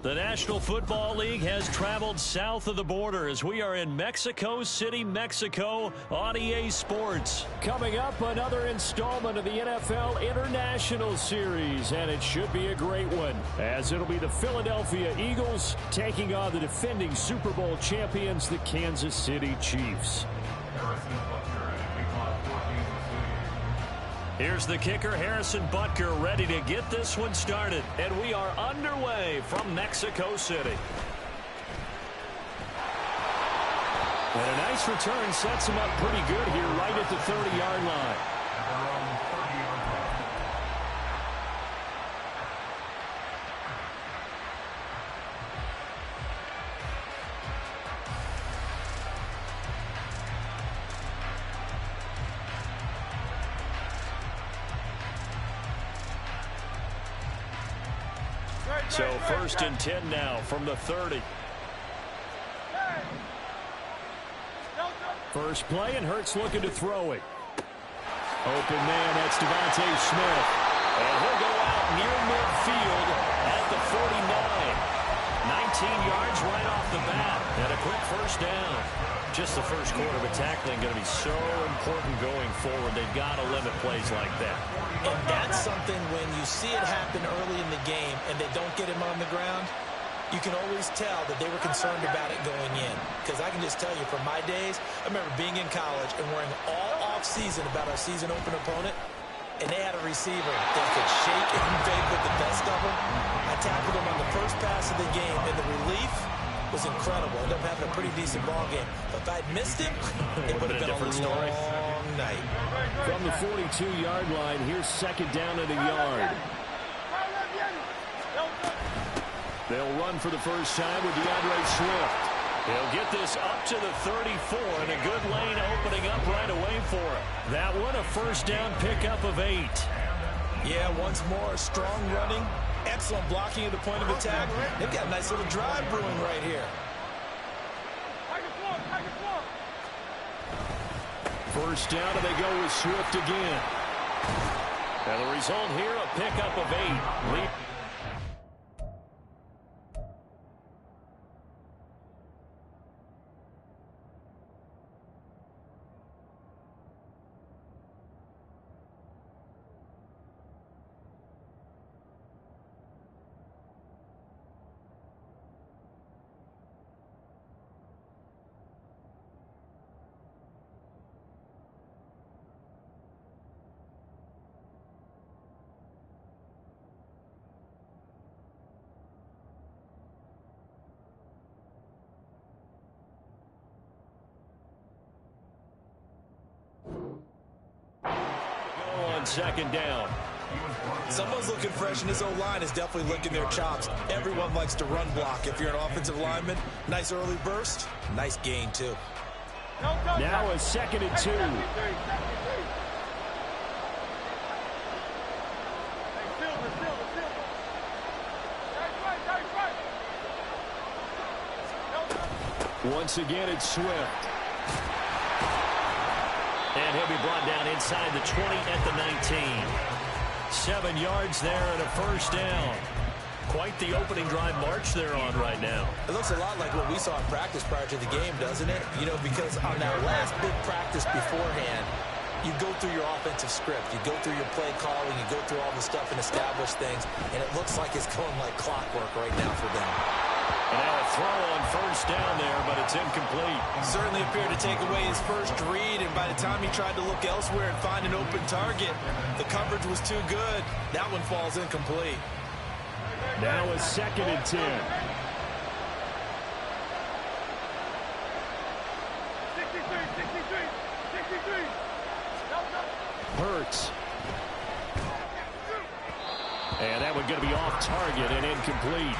The National Football League has traveled south of the border as we are in Mexico City, Mexico on EA Sports. Coming up, another installment of the NFL International Series, and it should be a great one, as it'll be the Philadelphia Eagles taking on the defending Super Bowl champions, the Kansas City Chiefs. Here's the kicker, Harrison Butker, ready to get this one started. And we are underway from Mexico City. And a nice return sets him up pretty good here right at the 30-yard line. So first and 10 now from the 30. First play, and Hurts looking to throw it. Open man, that's Devontae Smith. And he'll go out near midfield at the 49. 19 yards right off the bat. And a quick first down. Just the first quarter of a tackling going to be so important going forward. They've got to limit plays like that. And that's something when you see it happen early in the game and they don't get him on the ground, you can always tell that they were concerned about it going in. Because I can just tell you, from my days, I remember being in college and worrying all off-season about our season open opponent, and they had a receiver that could shake and bake with the best of them. I tackled him on the first pass of the game, and the relief was incredible. Ended up having a pretty decent ball game. But if I'd missed him, it would have been a long night. From the 42-yard line, here's second down and a yard. They'll run for the first time with DeAndre Swift. He'll get this up to the 34, and a good lane opening up right away for him. That one, a first down pickup of 8. Yeah, once more, strong running. Excellent blocking at the point of attack. They've got a nice little drive brewing right here. First down, and they go with Swift again. And the result here, a pickup of 8. Second down. Someone's looking fresh, and this O-line is definitely licking their chops. Everyone likes to run block. If you're an offensive lineman, nice early burst, nice gain too. Now a second and 2. Once again, it's Swift. And he'll be brought down inside the 20 at the 19. 7 yards there and a first down. Quite the opening drive march they're on right now. It looks a lot like what we saw in practice prior to the game, doesn't it? You know, because on that last big practice beforehand, you go through your offensive script. You go through your play calling. You go through all the stuff and establish things. And it looks like it's going like clockwork right now for them. And now a throw on first down there, but it's incomplete. Certainly appeared to take away his first read, and by the time he tried to look elsewhere and find an open target, the coverage was too good. That one falls incomplete. Now a second and 10. 63. Hurts. And that one going to be off target and incomplete.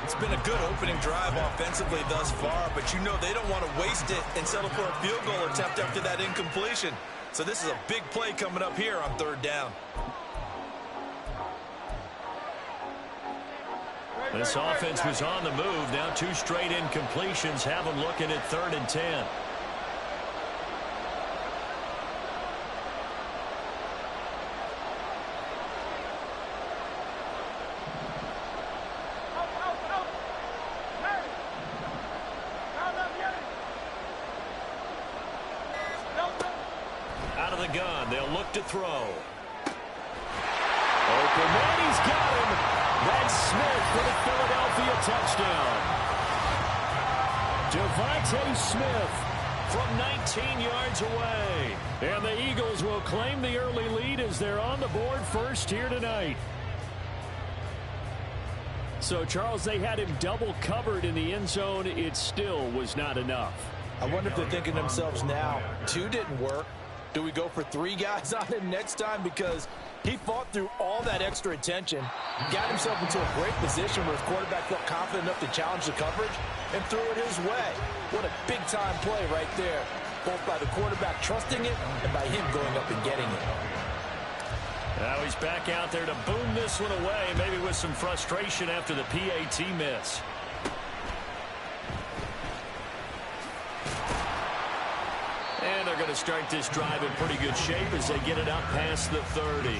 It's been a good opening drive offensively thus far, but you know they don't want to waste it and settle for a field goal attempt after that incompletion. So this is a big play coming up here on third down. This offense was on the move. Now 2 straight incompletions have them looking at third and 10. gun. They'll look to throw. Open man, he's got him. That's Smith for the Philadelphia touchdown. Devontae Smith from 19 yards away. And the Eagles will claim the early lead as they're on the board first here tonight. So, Charles, they had him double covered in the end zone. It still was not enough. I wonder if they're thinking to themselves now, 2 didn't work. Do we go for 3 guys on him next time? Because he fought through all that extra attention, got himself into a great position where his quarterback felt confident enough to challenge the coverage and threw it his way. What a big-time play right there, both by the quarterback trusting it and by him going up and getting it. Now he's back out there to boom this one away, maybe with some frustration after the PAT miss. And they're going to start this drive in pretty good shape as they get it out past the 30.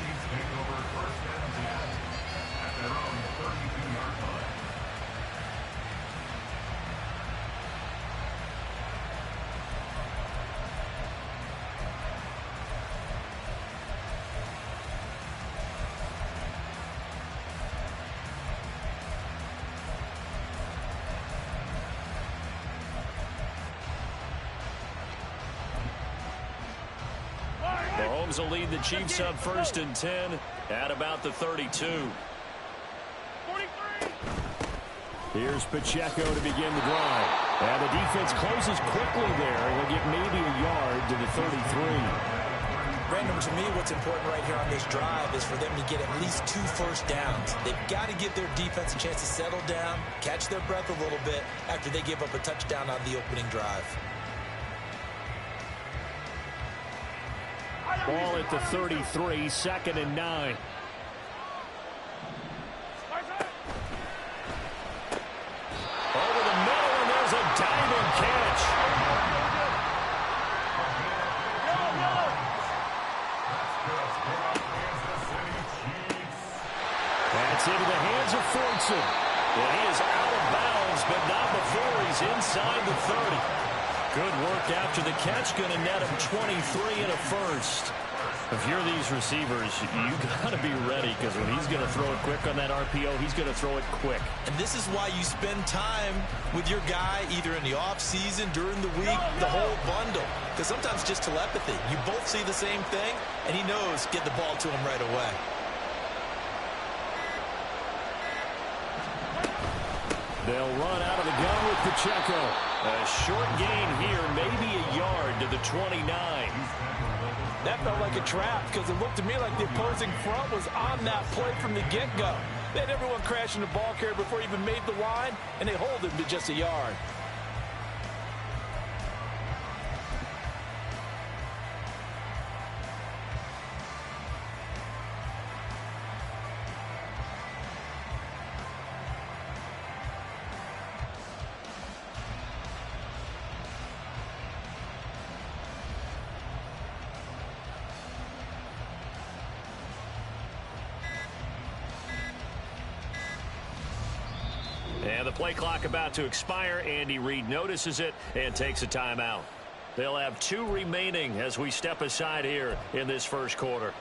Mahomes will lead the Chiefs up 1st and 10 at about the 32. 43. Here's Pacheco to begin the drive. And the defense closes quickly there. He'll get maybe a yard to the 33. Brandon, to me, what's important right here on this drive is for them to get at least 2 first downs. They've got to give their defense a chance to settle down, catch their breath a little bit after they give up a touchdown on the opening drive. Ball at the 33, 2nd and 9. Over the middle, and there's a diving catch. That's into the hands of Fortson. And he is out of bounds, but not before he's inside the 30. Good work after the catch, going to net him 23 and a first. If you're these receivers, you got to be ready, because when he's going to throw it quick on that RPO, he's going to throw it quick. And this is why you spend time with your guy either in the offseason, during the week, the whole bundle. Because sometimes just telepathy. You both see the same thing, and he knows get the ball to him right away. They'll run out of the gun with Pacheco. A short gain here, maybe a yard to the 29. That felt like a trap because it looked to me like the opposing front was on that play from the get-go. They had everyone crashing the ball carrier before he even made the line, and they hold him to just a yard. And the play clock about to expire. Andy Reid notices it and takes a timeout. They'll have 2 remaining as we step aside here in this first quarter.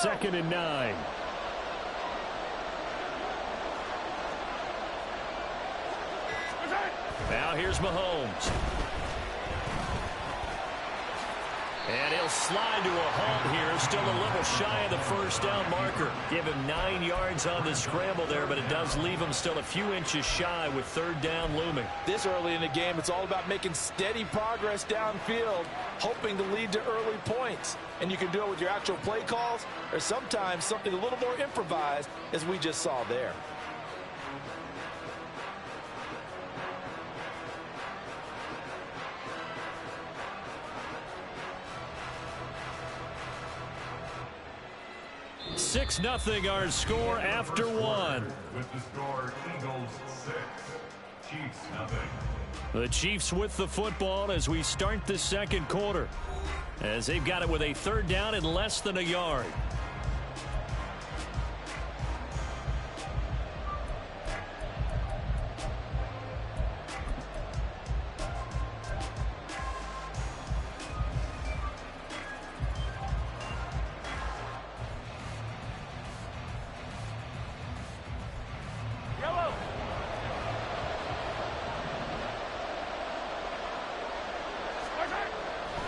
Second and 9. Now here's Mahomes. And he'll slide to a halt here. Still a little shy of the first down marker. Give him 9 yards on the scramble there, but it does leave him still a few inches shy with 3rd down looming. This early in the game, it's all about making steady progress downfield, hoping to lead to early points. And you can do it with your actual play calls or sometimes something a little more improvised, as we just saw there. 6-0 our score after one. With the score, Eagles 6, Chiefs 0. The Chiefs with the football as we start the second quarter, as they've got it with a third down and less than a yard.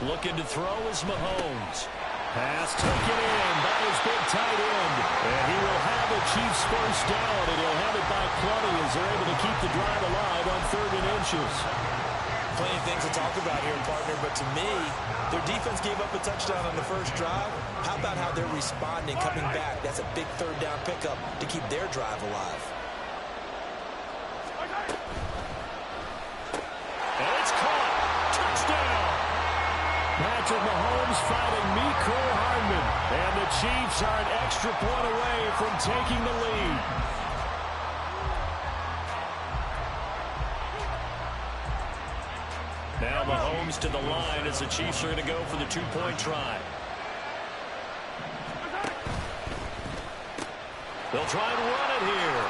Looking to throw is Mahomes. Pass taken in by his big tight end. And he will have the Chiefs first down, and he'll have it by plenty as they're able to keep the drive alive on 3rd and inches. Plenty of things to talk about here, partner, but to me, their defense gave up a touchdown on the first drive. How about how they're responding, coming back? That's a big 3rd down pickup to keep their drive alive. And it's caught. Touchdown. Patrick Mahomes fighting Mecole Hardman. And the Chiefs are an extra point away from taking the lead. Now Mahomes to the line as the Chiefs are going to go for the 2-point try. They'll try and run it here.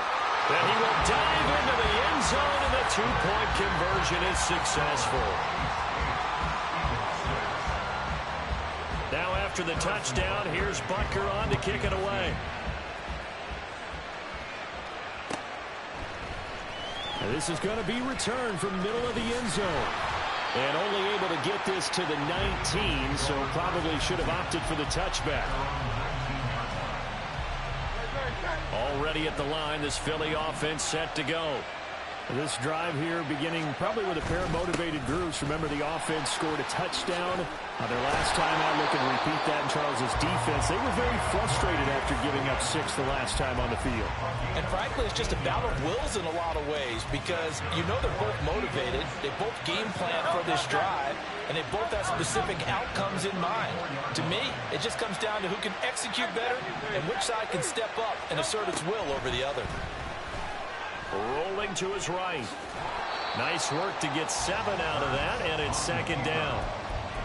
And he will dive into the end zone, and the 2-point conversion is successful. Now after the touchdown, here's Butker on to kick it away. And this is going to be returned from the middle of the end zone. And only able to get this to the 19, so probably should have opted for the touchback. Already at the line, this Philly offense set to go. This drive here beginning probably with a pair of motivated groups. Remember, the offense scored a touchdown their last time out. Looking to repeat that in Charles's defense. They were very frustrated after giving up 6 the last time on the field. And frankly, it's just a battle of wills in a lot of ways because you know they're both motivated. They both game plan for this drive, and they both have specific outcomes in mind. To me, it just comes down to who can execute better and which side can step up and assert its will over the other. Rolling to his right. Nice work to get 7 out of that, and it's 2nd down.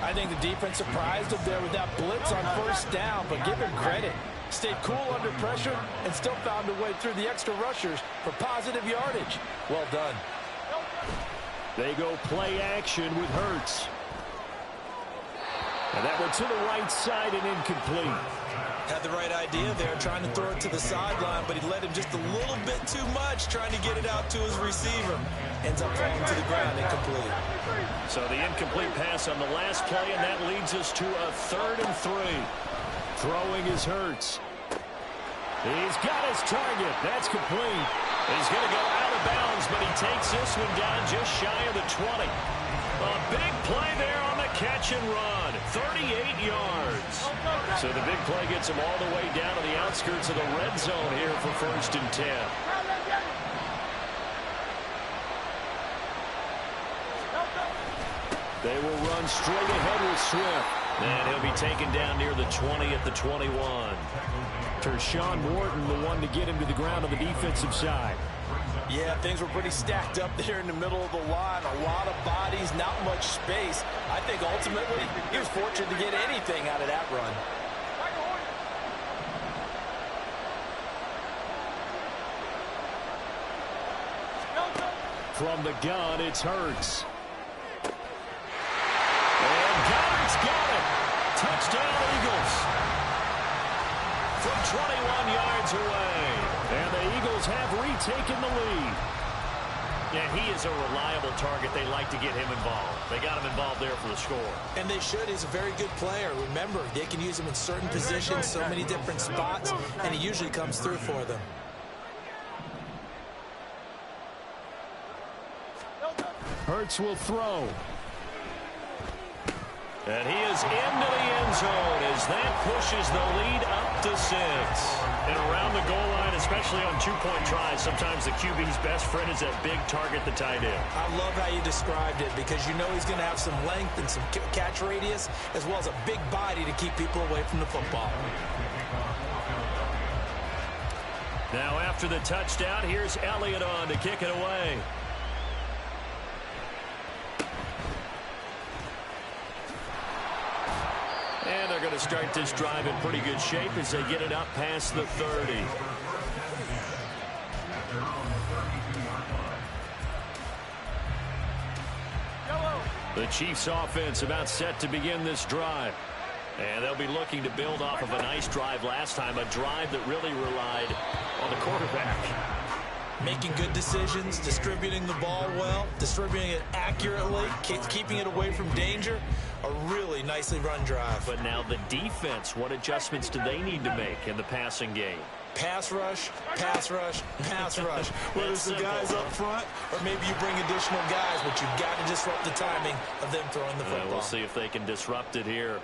I think the defense surprised him there with that blitz on 1st down, but give him credit. Stayed cool under pressure and still found a way through the extra rushers for positive yardage. Well done. They go play action with Hurts. And that one to the right side and incomplete. Had the right idea there, trying to throw it to the sideline, but he let him just a little bit too much, trying to get it out to his receiver. Ends up falling to the ground, incomplete. So the incomplete pass on the last play, and that leads us to a 3rd and 3. Throwing is Hurts. He's got his target. That's complete. He's going to go out of bounds, but he takes this one down just shy of the 20. A big play there on the catch and run. 38 yards. So the big play gets him all the way down to the outskirts of the red zone here for 1st and 10. They will run straight ahead with Swift. And he'll be taken down near the 20 at the 21. Tershawn Wharton, the one to get him to the ground on the defensive side. Yeah, things were pretty stacked up there in the middle of the line. A lot of bodies, not much space. I think ultimately he was fortunate to get anything out of that run. From the gun, it's Hurts. And Goddard's got it. Touchdown, Eagles. From 21 yards away. And the Eagles have retaken the lead. Yeah, he is a reliable target. They like to get him involved. They got him involved there for the score. And they should. He's a very good player. Remember, they can use him in certain positions, so many different spots, and he usually comes through for them. Hurts will throw. And he is into the end zone as that pushes the lead up to 6. And around the goal line, especially on 2-point tries, sometimes the QB's best friend is that big target, the tight end. I love how you described it because you know he's going to have some length and some catch radius as well as a big body to keep people away from the football. Now after the touchdown, here's Elliott on to kick it away. And they're going to start this drive in pretty good shape as they get it up past the 30. The Chiefs offense about set to begin this drive. And they'll be looking to build off of a nice drive last time, a drive that really relied on the quarterback. Making good decisions, distributing the ball well, distributing it accurately, keeping it away from danger. A really nicely run drive. But now the defense, what adjustments do they need to make in the passing game? Pass rush, pass rush, pass rush. Whether it's the guys up front or maybe you bring additional guys, but you've got to disrupt the timing of them throwing the football. We'll see if they can disrupt it here.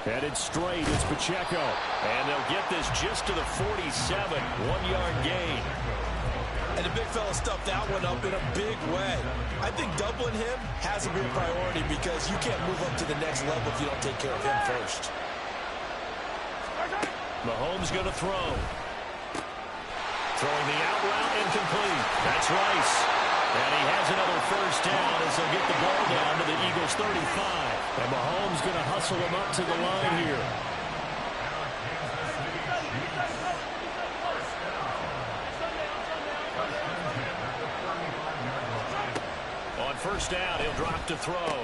Headed straight is Pacheco. And they'll get this just to the 47. 1-yard gain. And the big fella stuffed that one up in a big way. I think doubling him has to be a priority because you can't move up to the next level if you don't take care of him first. Mahomes going to throw. Throwing the out route incomplete. That's Rice. And he has another first down as they'll get the ball down to the Eagles 35. And Mahomes going to hustle him up to the line here. On first down, he'll drop to throw.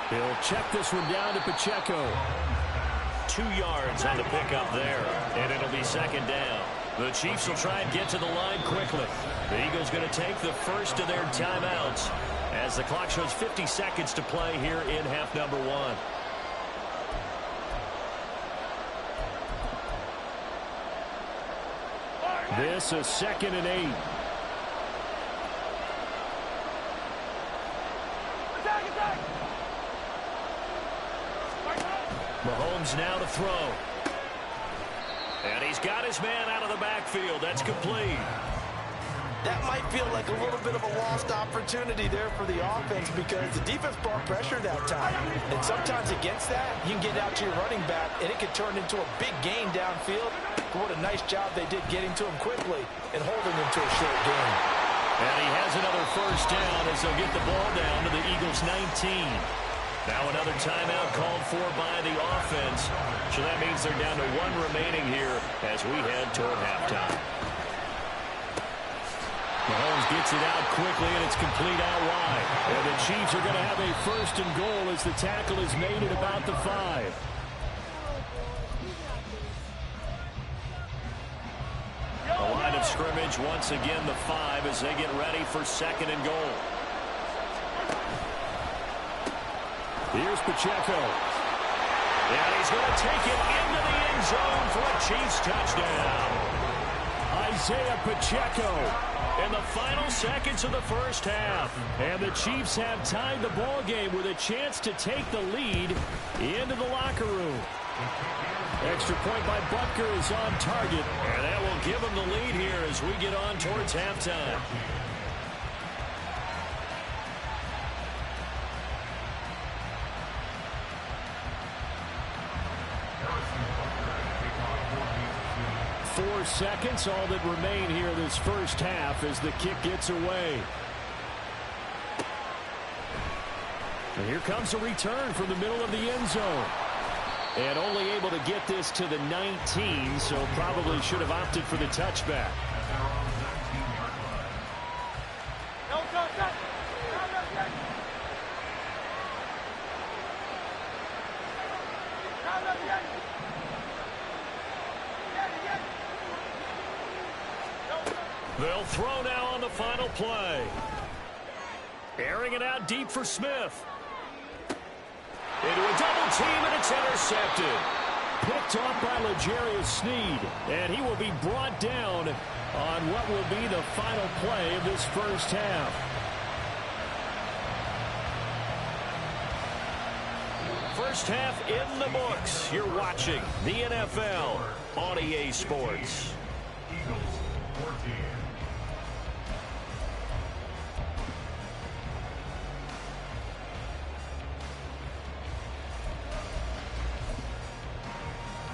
He'll check this one down to Pacheco. 2 yards on the pickup there. And it'll be second down. The Chiefs will try and get to the line quickly. The Eagles going to take the first of their timeouts as the clock shows 50 seconds to play here in half number 1. This is 2nd and 8. Mahomes now to throw. And he's got his man out of the backfield. That's complete. That might feel like a little bit of a lost opportunity there for the offense because the defense brought pressure that time. And sometimes against that, you can get out to your running back, and it could turn into a big gain downfield. What a nice job they did getting to him quickly and holding him to a short gain. And he has another first down as they'll get the ball down to the Eagles 19. Now another timeout called for by the offense. So that means they're down to 1 remaining here as we head toward halftime. Mahomes gets it out quickly, and it's complete out wide. And the Chiefs are going to have a first and goal as the tackle is made at about the 5. The line of scrimmage once again the 5 as they get ready for second and goal. Here's Pacheco. And he's going to take it into the end zone for a Chiefs touchdown. Isaiah Pacheco in the final seconds of the first half. And the Chiefs have tied the ball game with a chance to take the lead into the locker room. Extra point by Butker is on target. And that will give them the lead here as we get on towards halftime. Four seconds, all that remain here this first half as the kick gets away. And here comes a return from the middle of the end zone. And only able to get this to the 19, so probably should have opted for the touchback. They'll throw now on the final play. Airing it out deep for Smith. Into a double team, and it's intercepted. Picked off by L'Jarius Sneed, and he will be brought down on what will be the final play of this first half. First half in the books. You're watching the NFL on EA Sports. Eagles 14.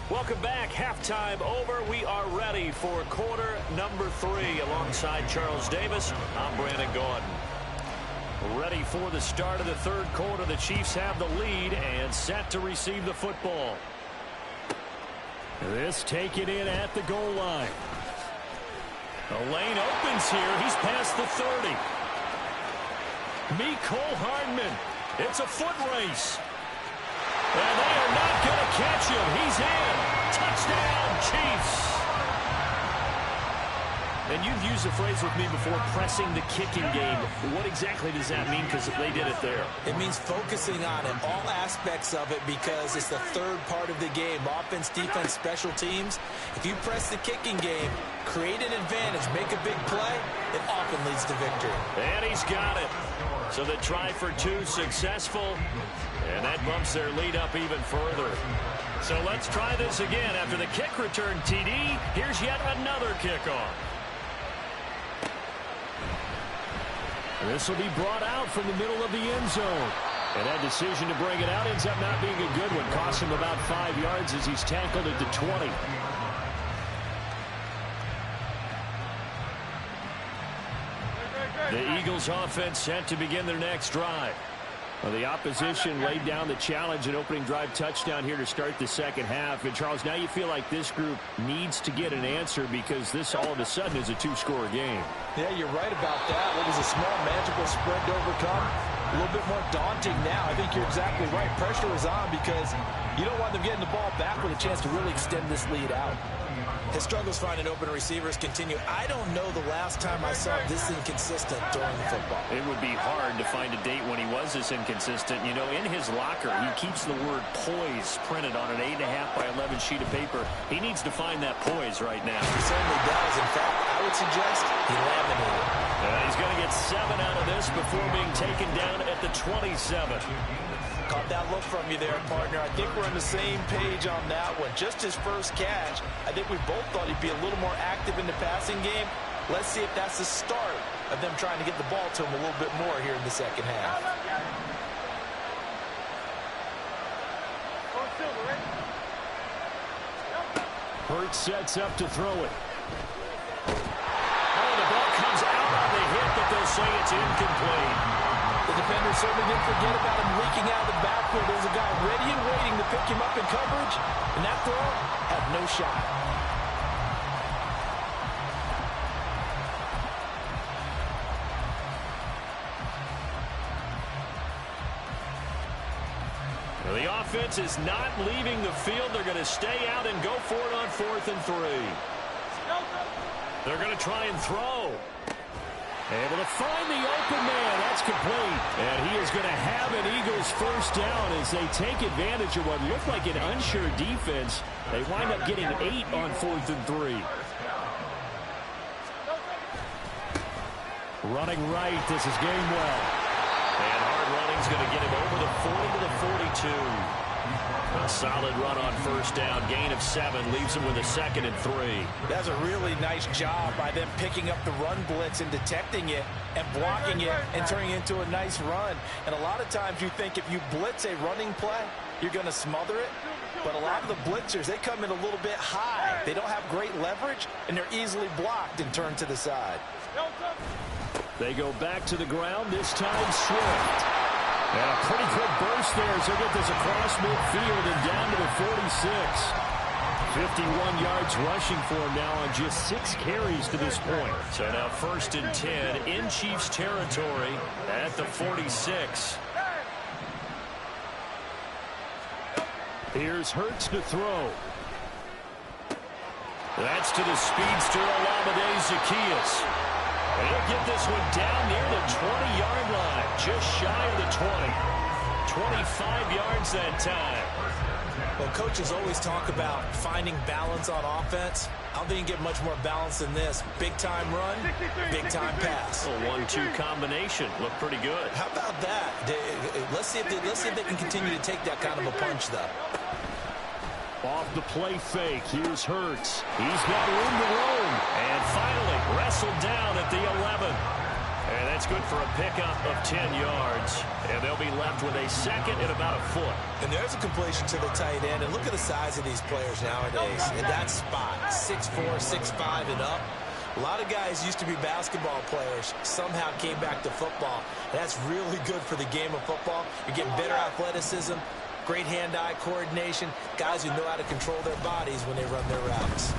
Welcome back. Halftime over. We are ready for quarter number 3. Alongside Charles Davis, I'm Brandon Gordon. Ready for the start of the third quarter. The Chiefs have the lead and set to receive the football. This taken in at the goal line. The lane opens here. He's past the 30. Mecole Hardman. It's a foot race. And they are not going to catch him. He's in. Touchdown, Chiefs. And you've used the phrase with me before, pressing the kicking game. What exactly does that mean? Because they did it there. It means focusing on it, all aspects of it, because it's the third part of the game. Offense, defense, special teams. If you press the kicking game, create an advantage, make a big play, it often leads to victory. And he's got it. So the try for 2 successful. And that bumps their lead up even further. So let's try this again. After the kick return TD, here's yet another kickoff. This will be brought out from the middle of the end zone. And that decision to bring it out ends up not being a good one. Costs him about 5 yards as he's tackled at the 20. The Eagles offense set to begin their next drive. Well, the opposition laid down the challenge and opening drive touchdown here to start the second half. And, Charles, now you feel like this group needs to get an answer because this all of a sudden is a 2-score game. Yeah, you're right about that. What was a small, manageable spread to overcome? A little bit more daunting now. I think you're exactly right. Pressure is on because you don't want them getting the ball back with a chance to really extend this lead out. His struggles finding open receivers continue. I don't know the last time I saw this inconsistent during football. It would be hard to find a date when he was this inconsistent. You know, in his locker, he keeps the word poise printed on an 8.5 by 11 sheet of paper. He needs to find that poise right now. He certainly does. In fact, I would suggest he laminated. He's going to get 7 out of this before being taken down at the 27. Caught that look from you there, partner. I think we're on the same page on that one. Just his first catch, I think we both thought he'd be a little more active in the passing game. Let's see if that's the start of them trying to get the ball to him a little bit more here in the second half. Hurts sets up to throw it. Oh, the ball comes out on the hit, but they'll say it's incomplete. The defender certainly didn't forget about him leaking out of the backfield. There's a guy ready and waiting to pick him up in coverage, and that throw had no shot. Well, the offense is not leaving the field. They're going to stay out and go for it on 4th and 3. They're going to try and throw. Able to find the open man. That's complete. And he is going to have an Eagles first down as they take advantage of what looked like an unsure defense. They wind up getting 8 on 4th and 3. Running right. This is Gainwell. And hard running's going to get him over the 40 to the 42. A solid run on first down. Gain of 7 leaves him with a 2nd and 3. That's a really nice job by them picking up the run blitz and detecting it and blocking it and turning it into a nice run. And a lot of times you think if you blitz a running play, you're going to smother it. But a lot of the blitzers, they come in a little bit high. They don't have great leverage, and they're easily blocked and turned to the side. They go back to the ground, this time Swift. And a pretty quick burst there as they get this across midfield and down to the 46. 51 yards rushing for him now on just 6 carries to this point. So now 1st and 10 in Chiefs territory at the 46. Here's Hurts to throw. That's to the speedster Olamide Zaccheaus. And he'll get this one down near the 20-yard line, just shy of the 20. 25 yards that time. Well, coaches always talk about finding balance on offense. I don't think you can get much more balance than this. Big-time run, big-time pass. A 1-2 combination. Looked pretty good. How about that? Let's see if they can continue to take that kind of a punch, though. Off the play fake. Here's Hurts. He's got room to roam. And finally wrestled down at the 11. And That's good for a pickup of 10 yards. And they'll be left with a second and about a foot. And there's a completion to the tight end. And look at the size of these players nowadays. In that spot, 6'4", 6'5", and up. A lot of guys used to be basketball players, somehow came back to football. And that's really good for the game of football. You're getting better athleticism, great hand-eye coordination, guys who know how to control their bodies when they run their routes.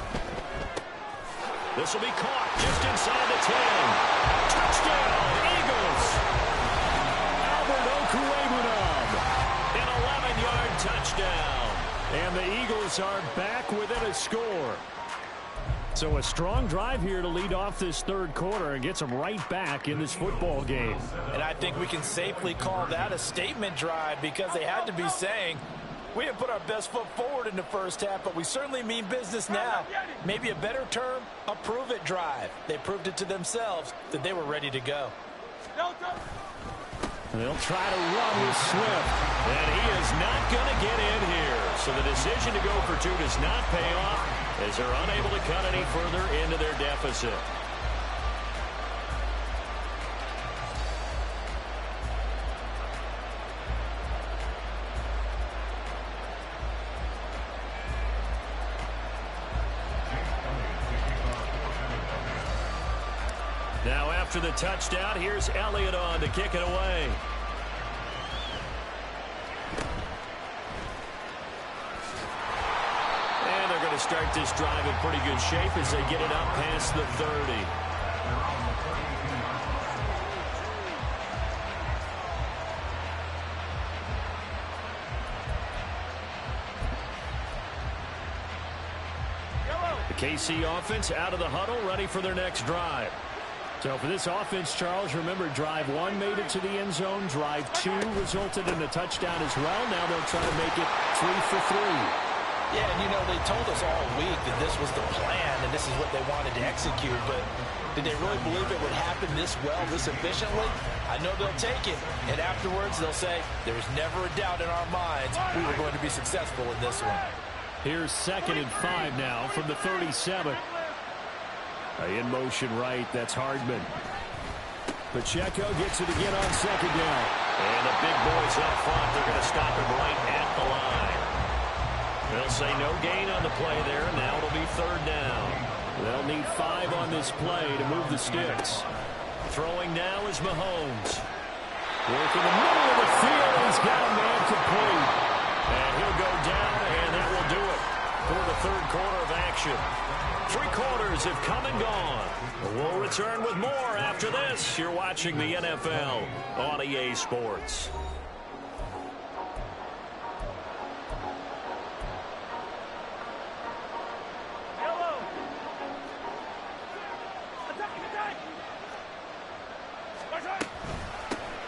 This will be caught just inside the 10. Touchdown, Eagles. Albert Okwuegbunam, an 11-yard touchdown. And the Eagles are back within a score. So a strong drive here to lead off this third quarter and gets them right back in this football game. And I think we can safely call that a statement drive because they had to be saying, we didn't put our best foot forward in the first half, but we certainly mean business now. Maybe a better term, a prove-it drive. They proved it to themselves that they were ready to go. They'll try to run with Swift, and he is not going to get in here. So the decision to go for two does not pay off as they're unable to cut any further into their deficit. Now after the touchdown, here's Elliott on to kick it away. And they're going to start this drive in pretty good shape as they get it up past the 30. The KC offense out of the huddle, ready for their next drive. So for this offense, Charles, remember, drive one made it to the end zone. Drive two resulted in a touchdown as well. Now they'll try to make it 3 for 3. Yeah, and, you know, they told us all week that this was the plan and this is what they wanted to execute. But did they really believe it would happen this well, this efficiently? I know they'll take it. And afterwards, they'll say, there's never a doubt in our minds we were going to be successful in this one. Here's 2nd and 5 now from the 37. In motion right, that's Hardman. Pacheco gets it again on 2nd down. And the big boys up front, they're going to stop him right at the line. They'll say no gain on the play there, and now it'll be 3rd down. They'll need 5 on this play to move the sticks. Throwing now is Mahomes. Working the middle of the field, he's got a man complete. And he'll go down, and that will do it for the third quarter of action. 3 quarters have come and gone. We'll return with more after this. You're watching the NFL on EA Sports.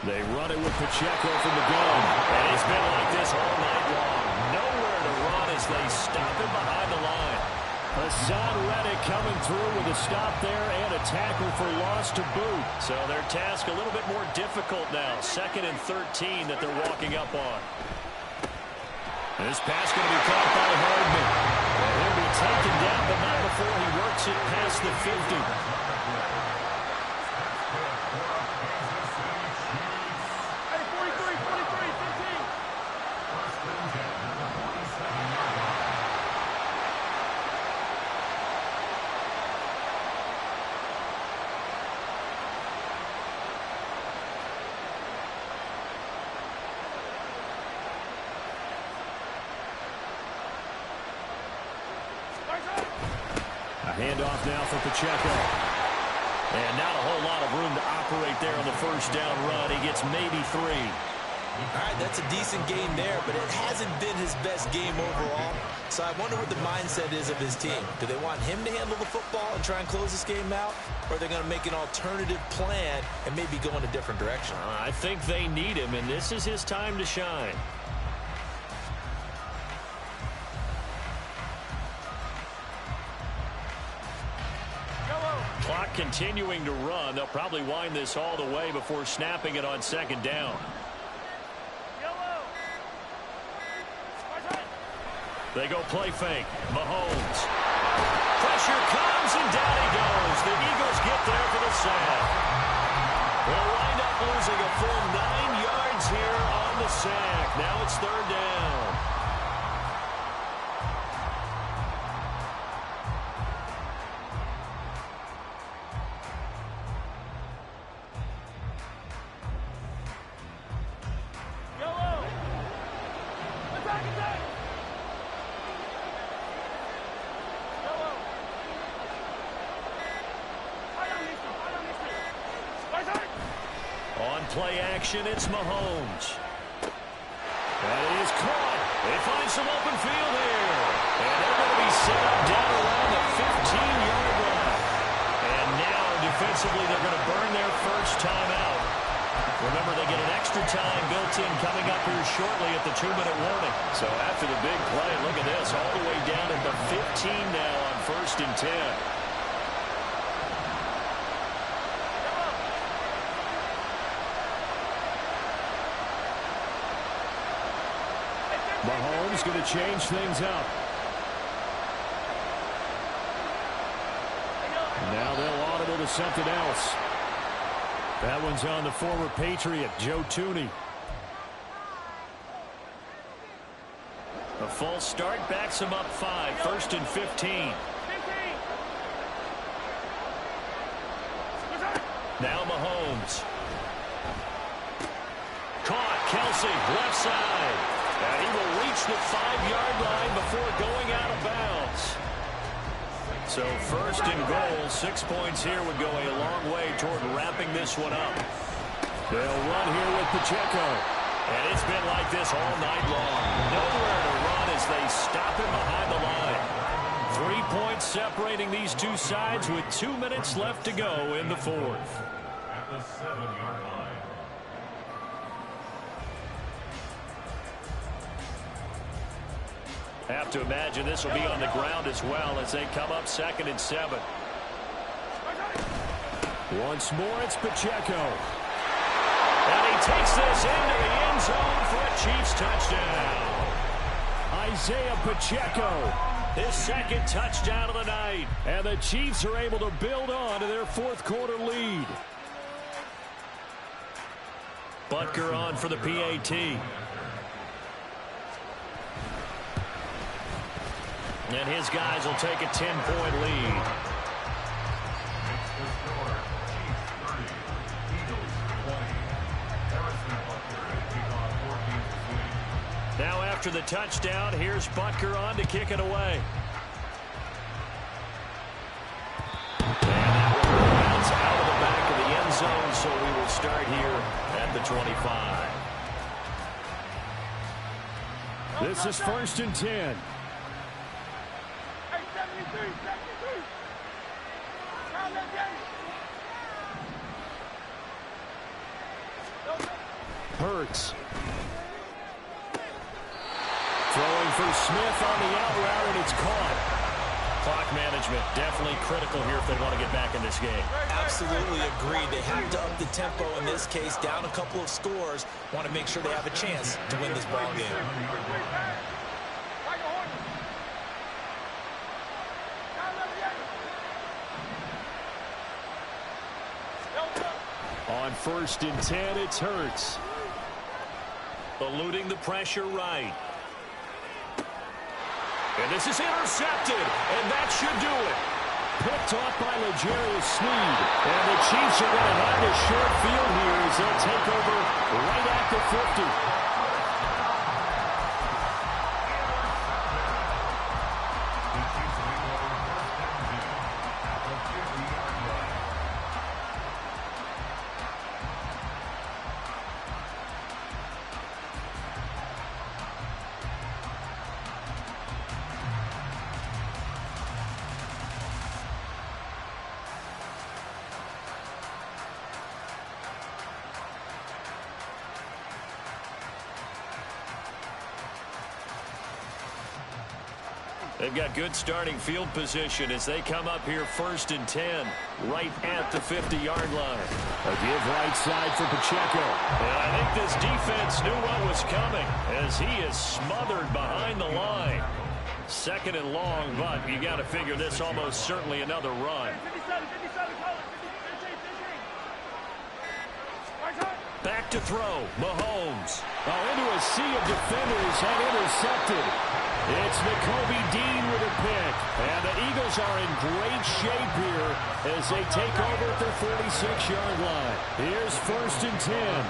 They run it with Pacheco from the gun. And it's been like this all night long. Nowhere to run as they stop him behind the line. Hassan Reddick coming through with a stop there and a tackle for loss to boot. So their task a little bit more difficult now. 2nd and 13 that they're walking up on. And this pass going to be caught by Hardman. And he'll be taken down, but not before he works it past the 50. Handoff now for Pacheco. And not a whole lot of room to operate there on the first down run. He gets maybe 3. All right, that's a decent game there, but it hasn't been his best game overall. So I wonder what the mindset is of his team. Do they want him to handle the football and try and close this game out? Or are they going to make an alternative plan and maybe go in a different direction? I think they need him, and this is his time to shine. Clock continuing to run. They'll probably wind this all the way before snapping it on 2nd down. They go play fake. Mahomes. Pressure comes, and down he goes. The Eagles get there for the sack. They'll wind up losing a full 9 yards here on the sack. Now it's third down. Play action, it's Mahomes. That is caught. They find some open field here. And they're going to be set up down around the 15-yard line. And now, defensively, they're going to burn their first time out. Remember, they get an extra time built in coming up here shortly at the 2-minute warning. So after the big play, look at this, all the way down at the 15 now on 1st and 10. Mahomes going to change things up. Now they'll audible to something else. That one's on the former Patriot, Joe Tooney. A false start backs him up 5, 1st and 15. Now Mahomes. Caught, Kelsey, left side. And he will reach the 5-yard line before going out of bounds. So 1st and goal, 6 points here would go a long way toward wrapping this one up. They'll run here with Pacheco. And it's been like this all night long. Nowhere to run as they stop him behind the line. 3 points separating these two sides with 2 minutes left to go in the 4th. At the 7-yard line. Have to imagine this will be on the ground as well as they come up 2nd and 7. Once more, it's Pacheco. And he takes this into the end zone for a Chiefs touchdown. Isaiah Pacheco, his 2nd touchdown of the night. And the Chiefs are able to build on to their 4th quarter lead. Butker on for the PAT. And his guys will take a 10-point lead. Now after the touchdown, here's Butker on to kick it away. And that will bounce out of the back of the end zone, so we will start here at the 25. This is 1st and 10. Hurts. Throwing for Smith on the out route, and it's caught. Clock management definitely critical here if they want to get back in this game. Absolutely agreed. They have to up the tempo in this case, down a couple of scores. Want to make sure they have a chance to win this ball game. On 1st and 10, it's Hurts. Eluding the pressure right. And this is intercepted, and that should do it. Picked off by L'Jarius Sneed. And the Chiefs are going to have a short field here as they'll take over right at the 50. They've got good starting field position as they come up here 1st and 10, right at the 50-yard line. A give right side for Pacheco. And I think this defense knew what was coming as he is smothered behind the line. 2nd and long, but you got to figure this almost certainly another run. to throw. Mahomes. Into a sea of defenders and intercepted. It's Nakobe Dean with a pick. And the Eagles are in great shape here as they take over at their 46-yard line. Here's 1st and 10.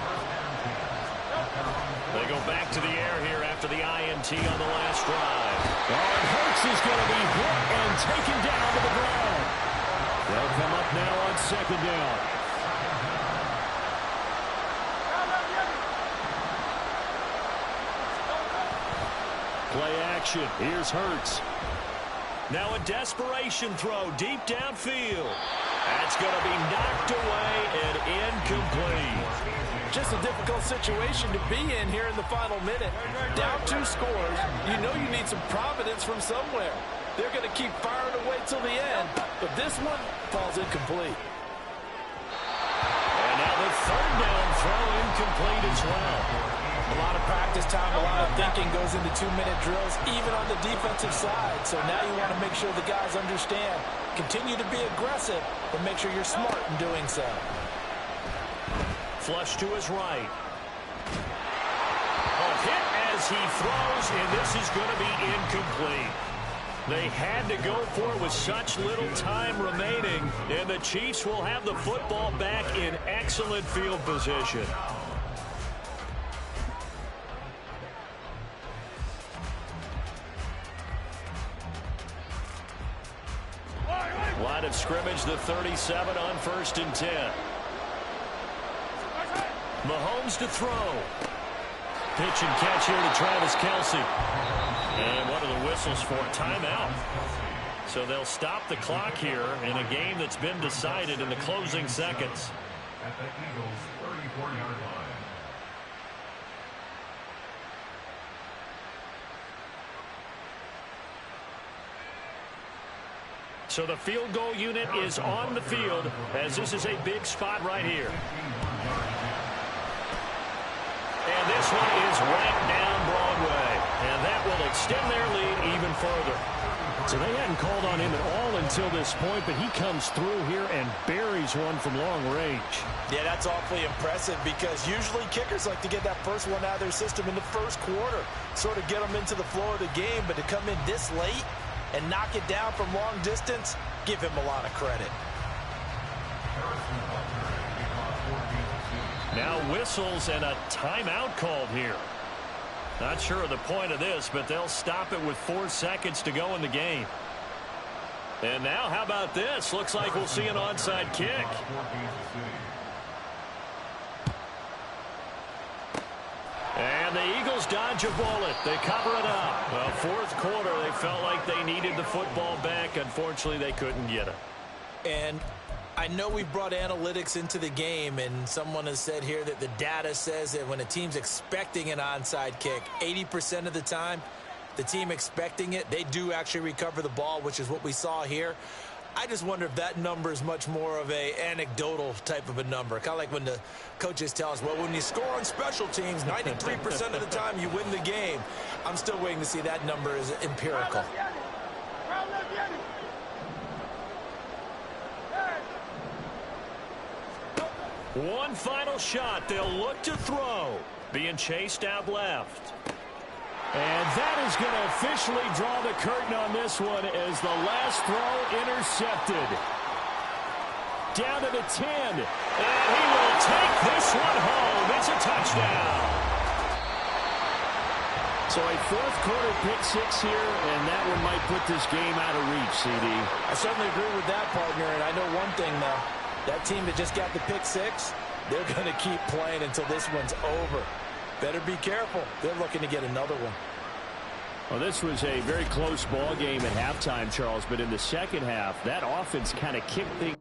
They go back to the air here after the INT on the last drive. And Hurts is going to be hit and taken down to the ground. They'll come up now on 2nd down. Play action. Here's Hurts. Now a desperation throw deep downfield. That's going to be knocked away and incomplete. Just a difficult situation to be in here in the final minute. Down 2 scores, you know you need some providence from somewhere. They're going to keep firing away till the end, but this one falls incomplete. And now the 3rd down throw incomplete as well. A lot of practice time, a lot of thinking goes into 2-minute drills, even on the defensive side. So now you want to make sure the guys understand. Continue to be aggressive, but make sure you're smart in doing so. Flush to his right. A hit as he throws, and this is going to be incomplete. They had to go for it with such little time remaining, and the Chiefs will have the football back in excellent field position. Line of scrimmage, the 37 on 1st and 10. Mahomes to throw. Pitch and catch here to Travis Kelce. And what are the whistles for? Timeout. So they'll stop the clock here in a game that's been decided in the closing seconds. At the Eagles' 34-yard line. So the field goal unit is on the field as this is a big spot right here. And this one is right down Broadway. And that will extend their lead even further. So they hadn't called on him at all until this point, but he comes through here and buries one from long range. Yeah, that's awfully impressive because usually kickers like to get that first one out of their system in the first quarter, sort of get them into the flow of the game, but to come in this late and knock it down from long distance, give him a lot of credit. Now whistles and a timeout called here. Not sure of the point of this, but they'll stop it with 4 seconds to go in the game. And now how about this? Looks like we'll see an onside kick. And the Eagles dodge a bullet. They cover it up. Well, 4th quarter, they felt like they needed the football back. Unfortunately, they couldn't get it. And I know we brought analytics into the game, and someone has said here that the data says that when a team's expecting an onside kick, 80% of the time, the team expecting it, they do actually recover the ball, which is what we saw here. I just wonder if that number is much more of a anecdotal type of a number. Kind of like when the coaches tell us, well, when you score on special teams, 93% of the time you win the game. I'm still waiting to see that number is empirical. One final shot. They'll look to throw. Being chased out left. And that is going to officially draw the curtain on this one as the last throw intercepted. Down to the 10. And he will take this one home. It's a touchdown. So a 4th quarter pick 6 here, and that one might put this game out of reach, CD. I certainly agree with that, partner, and I know one thing, though. That team that just got the pick 6, they're going to keep playing until this one's over. Better be careful. They're looking to get another one. Well, this was a very close ball game at halftime, Charles, but in the second half, that offense kind of kicked things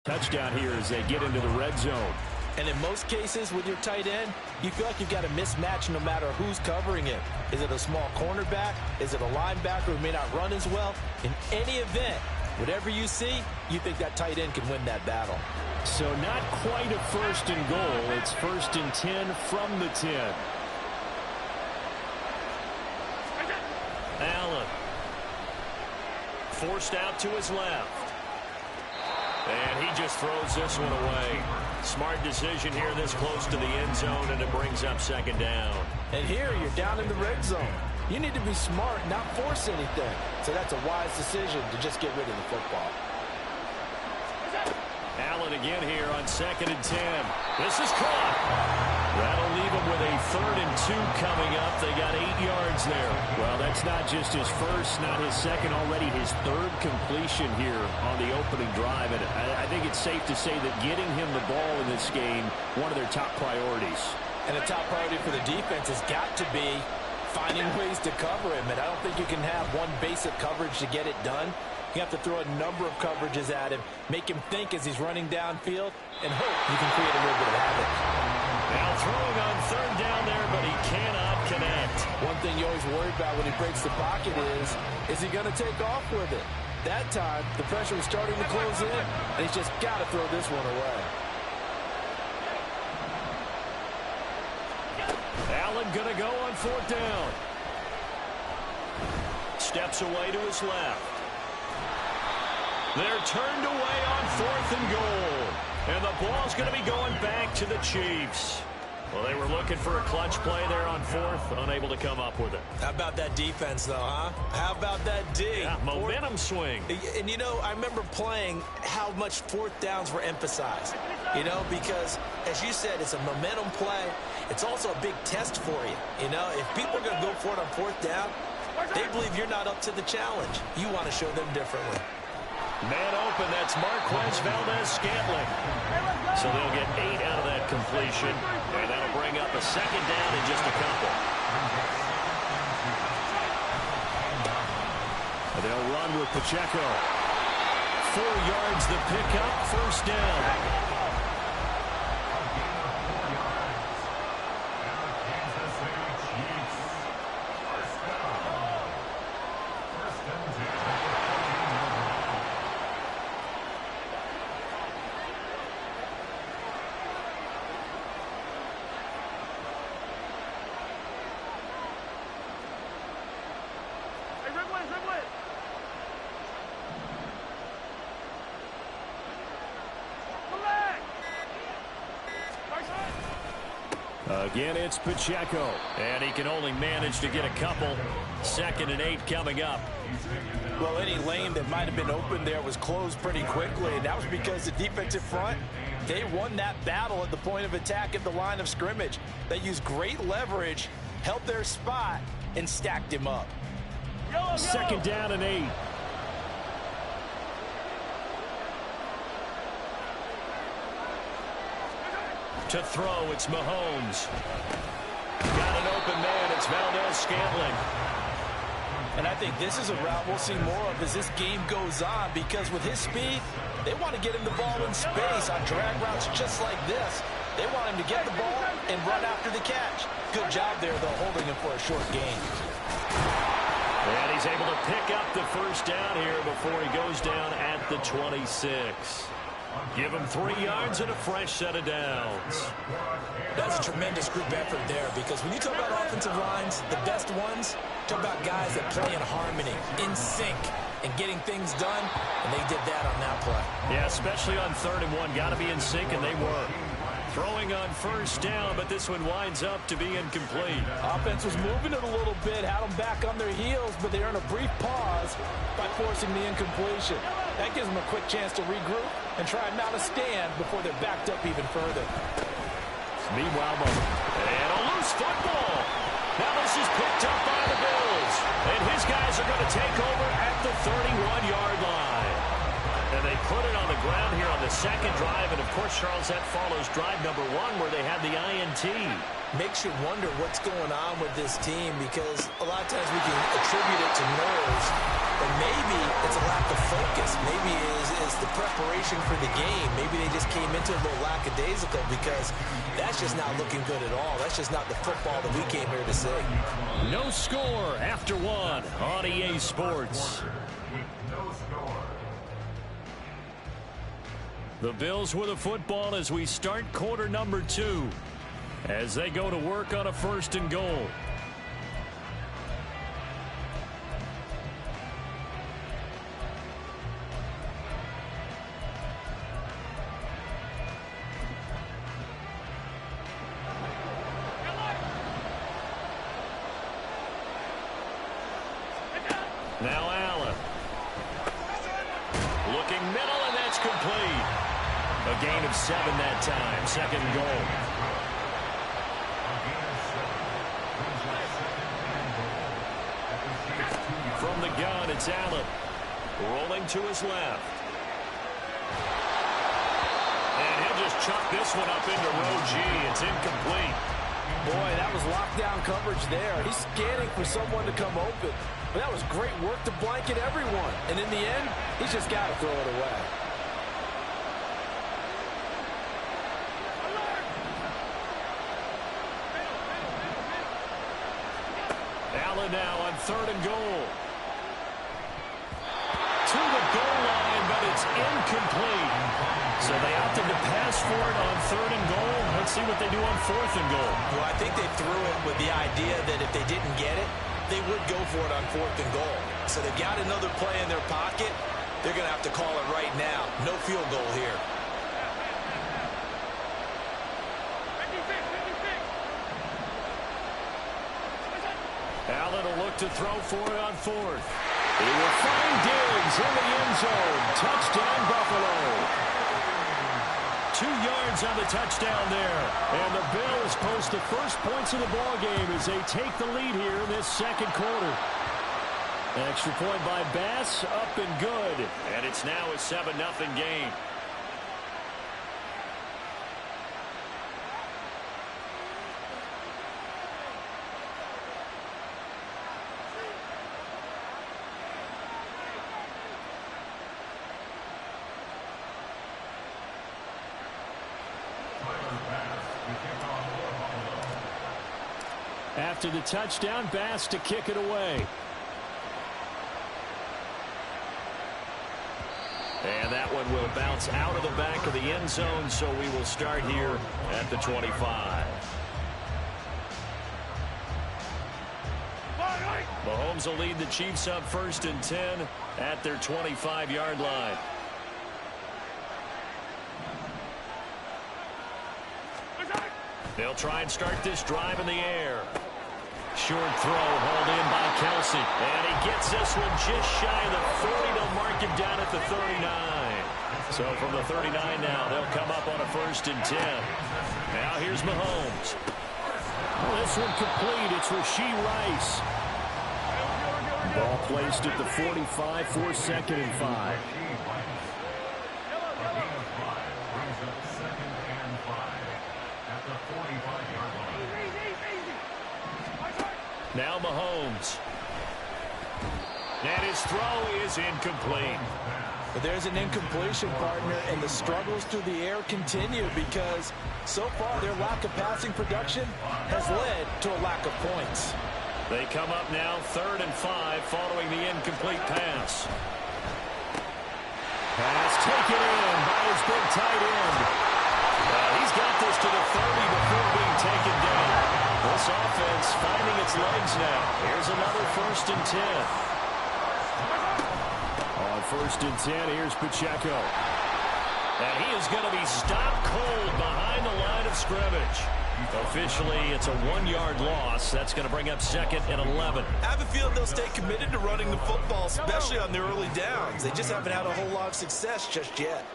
Touchdown here as they get into the red zone. And in most cases with your tight end, you feel like you've got a mismatch no matter who's covering it. Is it a small cornerback? Is it a linebacker who may not run as well? In any event, whatever you see, you think that tight end can win that battle. So not quite a 1st and goal. It's 1st and 10 from the 10. Allen. Forced out to his left. And he just throws this one away. Smart decision here this close to the end zone, and it brings up 2nd down. And here you're down in the red zone. You need to be smart, not force anything. So that's a wise decision to just get rid of the football. Allen again here on 2nd and 10. This is caught. That'll leave him with a 3rd and 2 coming up. They got 8 yards there. Well, that's not just his first, not his second, already his 3rd completion here on the opening drive. And I think it's safe to say that getting him the ball in this game, one of their top priorities. And the top priority for the defense has got to be finding ways to cover him. And I don't think you can have one basic coverage to get it done. You have to throw a number of coverages at him, make him think as he's running downfield, and hope you can create a little bit of havoc. Now throwing on 3rd down there, but he cannot connect. One thing you always worry about when he breaks the pocket is he going to take off with it? That time, the pressure was starting to close in, and he's just got to throw this one away. Allen going to go on 4th down. Steps away to his left. They're turned away on 4th and goal. And the ball's going to be going back to the Chiefs. Well, they were looking for a clutch play there on 4th, unable to come up with it. How about that defense, though, huh? How about that D? Yeah, momentum swing. And, you know, I remember playing how much 4th downs were emphasized. You know, because, as you said, it's a momentum play. It's also a big test for you. You know, if people are going to go for it on 4th down, they believe you're not up to the challenge. You want to show them differently. Man open, that's Marquez Valdez-Scantling. So they'll get 8 out of that completion, and that'll bring up a 2nd down in just a couple. They'll run with Pacheco. 4 yards the pickup, 1st down. Again, it's Pacheco. And he can only manage to get a couple. 2nd and 8 coming up. Well, any lane that might have been open there was closed pretty quickly, and that was because the defensive front, they won that battle at the point of attack at the line of scrimmage. They used great leverage, held their spot, and stacked him up. 2nd down and 8. To throw, it's Mahomes. Got an open man, it's Valdez-Scantling. And I think this is a route we'll see more of as this game goes on, because with his speed, they want to get him the ball in space on drag routes just like this. They want him to get the ball and run after the catch. Good job there, though, holding him for a short gain. And he's able to pick up the 1st down here before he goes down at the 26. Give him 3 yards and a fresh set of downs. That's a tremendous group effort there, because when you talk about offensive lines, the best ones, talk about guys that play in harmony, in sync, and getting things done, and they did that on that play. Yeah, especially on 3rd and 1. Got to be in sync, and they were. Throwing on 1st down, but this one winds up to be incomplete. Offense was moving it a little bit, had them back on their heels, but they earned a brief pause by forcing the incompletion. That gives them a quick chance to regroup and try and mount a stand before they're backed up even further. Meanwhile, and a loose football. Now this is picked up by the Bills. And his guys are going to take over at the 31-yard line. And they put it on the ground here on the 2nd drive. And, of course, Charles, that follows drive number 1 where they had the INT. makes you wonder what's going on with this team, because a lot of times we can attribute it to nerves, but maybe it's a lack of focus. Maybe it's the preparation for the game. Maybe they just came into it a little lackadaisical, because that's just not looking good at all. That's just not the football that we came here to see. No score after one on EA Sports. No score. The Bills with a football as we start quarter number 2. As they go to work on a 1st and goal. Now Allen. Looking middle, and that's complete. A gain of 7 that time. 2nd goal. From the gun, it's Allen. Rolling to his left. And he'll just chuck this one up into row G. It's incomplete. Boy, that was lockdown coverage there. He's scanning for someone to come open. But that was great work to blanket everyone. And in the end, he's just got to throw it away. Allen now on 3rd and goal. To the goal line, but it's incomplete. So they opted to pass for it on 3rd and goal. Let's see what they do on 4th and goal. Well, I think they threw it with the idea that if they didn't get it, they would go for it on 4th and goal. So they've got another play in their pocket. They're going to have to call it right now. No field goal here. Allen will look to throw for it on 4th. He will find Diggs in the end zone. Touchdown, Buffalo. 2 yards on the touchdown there. And the Bills post the first points of the ballgame as they take the lead here in this 2nd quarter. Extra point by Bass, up and good. And it's now a 7-0 game. After the touchdown, Bass to kick it away. And that one will bounce out of the back of the end zone, so we will start here at the 25. Mahomes will lead the Chiefs up 1st and 10 at their 25-yard line. They'll try and start this drive in the air. Short throw hauled in by Kelsey. And he gets this one just shy of the 40. They'll mark him down at the 39. So from the 39 now, they'll come up on a 1st and 10. Now here's Mahomes. Well, this one complete. It's Rashee Rice. Ball placed at the 45 for 2nd and 5. Now Mahomes. And his throw is incomplete. But there's an incompletion, partner, and the struggles through the air continue because so far their lack of passing production has led to a lack of points. They come up now 3rd and 5 following the incomplete pass. Pass taken in by his big tight end. He's got this to the 30 before being taken down. This offense finding its legs now. Here's another 1st and 10. On 1st and 10, here's Pacheco. And he is going to be stopped cold behind the line of scrimmage. Officially, it's a 1-yard loss. That's going to bring up 2nd and 11. I have a feeling they'll stay committed to running the football, especially on their early downs. They just haven't had a whole lot of success just yet.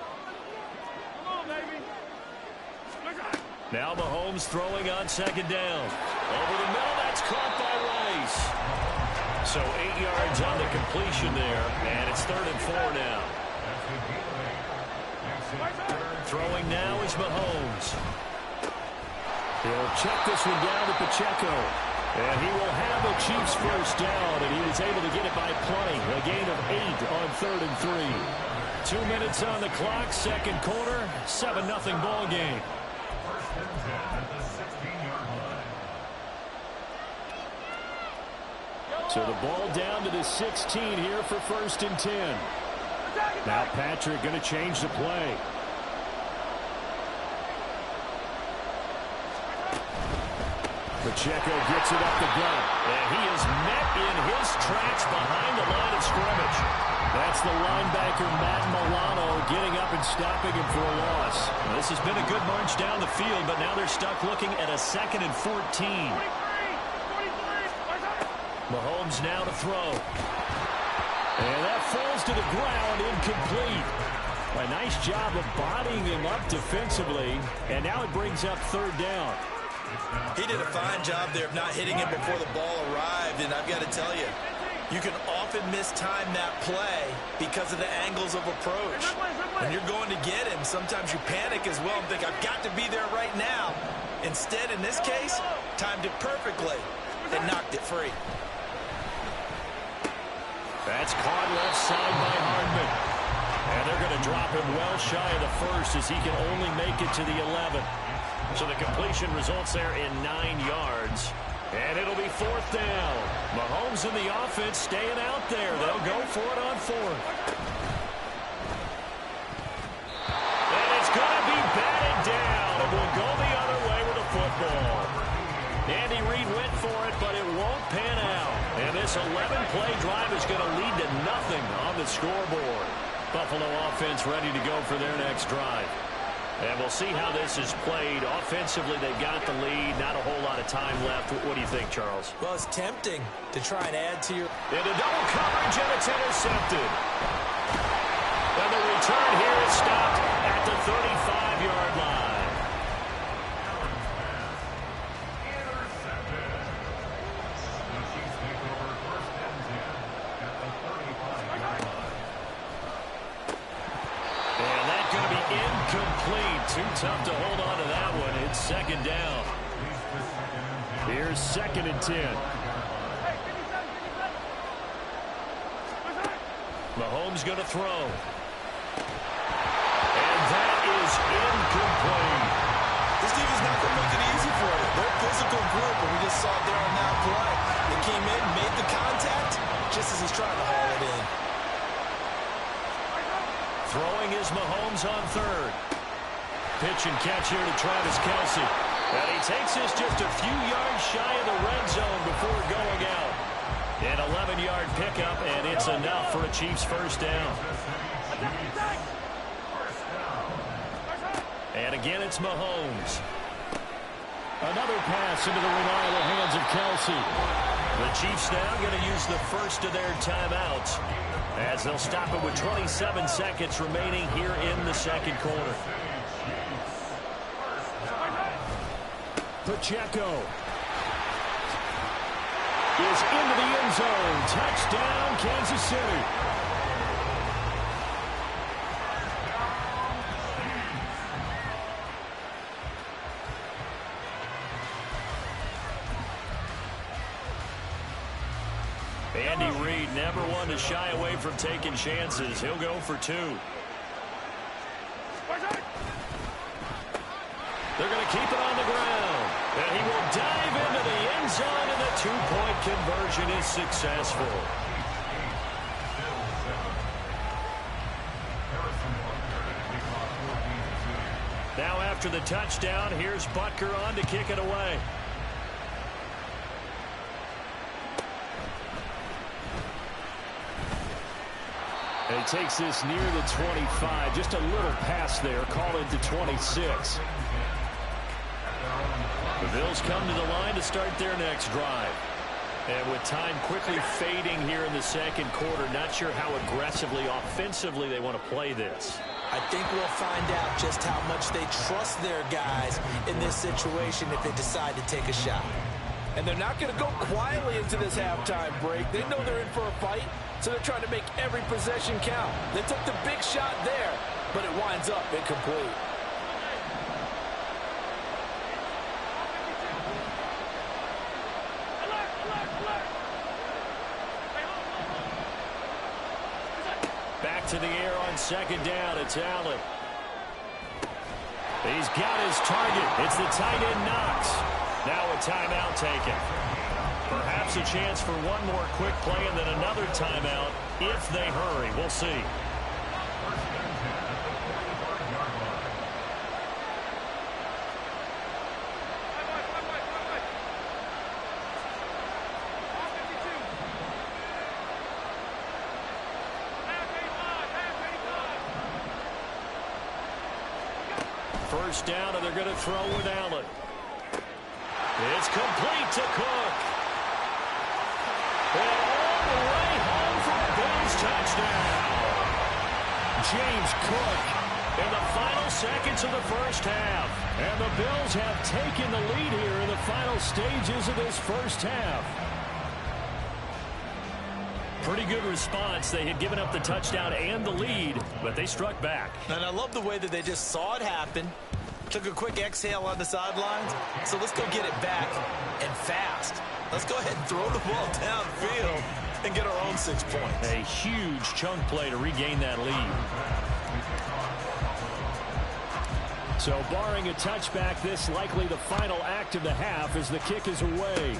Now Mahomes throwing on 2nd down. Over the middle, that's caught by Rice. So 8 yards on the completion there, and it's 3rd and 4 now. Throwing now is Mahomes. He'll check this one down to Pacheco. And he will have the Chiefs first down, and he was able to get it by plenty. A gain of 8 on 3rd and 3. 2 minutes on the clock, second quarter, 7-0 ball game. First and 10 at the 16-yard line. So the ball down to the 16 here for 1st and 10. Now Patrick going to change the play. Pacheco gets it up the gut. And he is met in his tracks behind the line of scrimmage. That's the linebacker, Matt Milano, getting up and stopping him for a loss. This has been a good march down the field, but now they're stuck looking at a 2nd and 14. Mahomes now to throw. And that falls to the ground, incomplete. A nice job of bodying him up defensively, and now it brings up 3rd down. He did a fine job there of not hitting him before the ball arrived, and I've got to tell you, you can often mistime that play because of the angles of approach. When you're going to get him, sometimes you panic as well and think, I've got to be there right now. Instead, in this case, timed it perfectly and knocked it free. That's caught left side by Hardman. And they're going to drop him well shy of the 1st as he can only make it to the 11. So the completion results there in 9 yards. And it'll be 4th down. Mahomes and the offense staying out there. They'll go for it on 4th. And it's going to be batted down. And we'll go the other way with the football. Andy Reid went for it, but it won't pan out. And this 11-play drive is going to lead to nothing on the scoreboard. Buffalo offense ready to go for their next drive. And we'll see how this is played. Offensively, they've got the lead. Not a whole lot of time left. What do you think, Charles? Well, it's tempting to try and add to your... Into double coverage, and it's intercepted. And the return here is stopped at the 35-yard line. Too tough to hold on to that one. It's 2nd down. Here's 2nd and 10. Mahomes going to throw. And that is incomplete. This team is not going to make it easy for you. They're a physical group, and we just saw it there on that play. They came in, made the contact, just as he's trying to haul it in. Throwing is Mahomes on 3rd. Pitch and catch here to Travis Kelce. And he takes this just a few yards shy of the red zone before going out. An 11-yard pickup, and it's enough for a Chiefs first down. And again, it's Mahomes. Another pass into the reliable hands of Kelce. The Chiefs now going to use the first of their timeouts as they'll stop it with 27 seconds remaining here in the 2nd quarter. Pacheco is into the end zone. Touchdown, Kansas City. Andy Reid never one to shy away from taking chances. He'll go for 2. They're going to keep it on the ground. And he will dive into the end zone, and the 2-point conversion is successful. Now after the touchdown, here's Butker on to kick it away. And he takes this near the 25. Just a little pass there. Call it to 26. The Bills come to the line to start their next drive. And with time quickly fading here in the 2nd quarter, not sure how aggressively, offensively they want to play this. I think we'll find out just how much they trust their guys in this situation if they decide to take a shot. And they're not going to go quietly into this halftime break. They know they're in for a fight, so they're trying to make every possession count. They took the big shot there, but it winds up incomplete. to the air on second down. It's Allen. He's got his target. It's the tight end Knox. Now a timeout taken. Perhaps a chance for one more quick play and then another timeout if they hurry. We'll see. First down, and they're going to throw with Allen. It's complete to Cook. And all the way home for a Bills touchdown. James Cook in the final seconds of the first half. And the Bills have taken the lead here in the final stages of this first half. Pretty good response. They had given up the touchdown and the lead, but they struck back. And I love the way that they just saw it happen, took a quick exhale on the sidelines. So let's go get it back and fast. Let's go ahead and throw the ball downfield and get our own 6 points. A huge chunk play to regain that lead. So barring a touchback, this likely the final act of the half as the kick is away.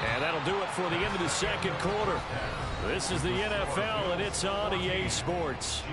And that'll do it for the end of the second quarter. This is the NFL, and it's on EA Sports.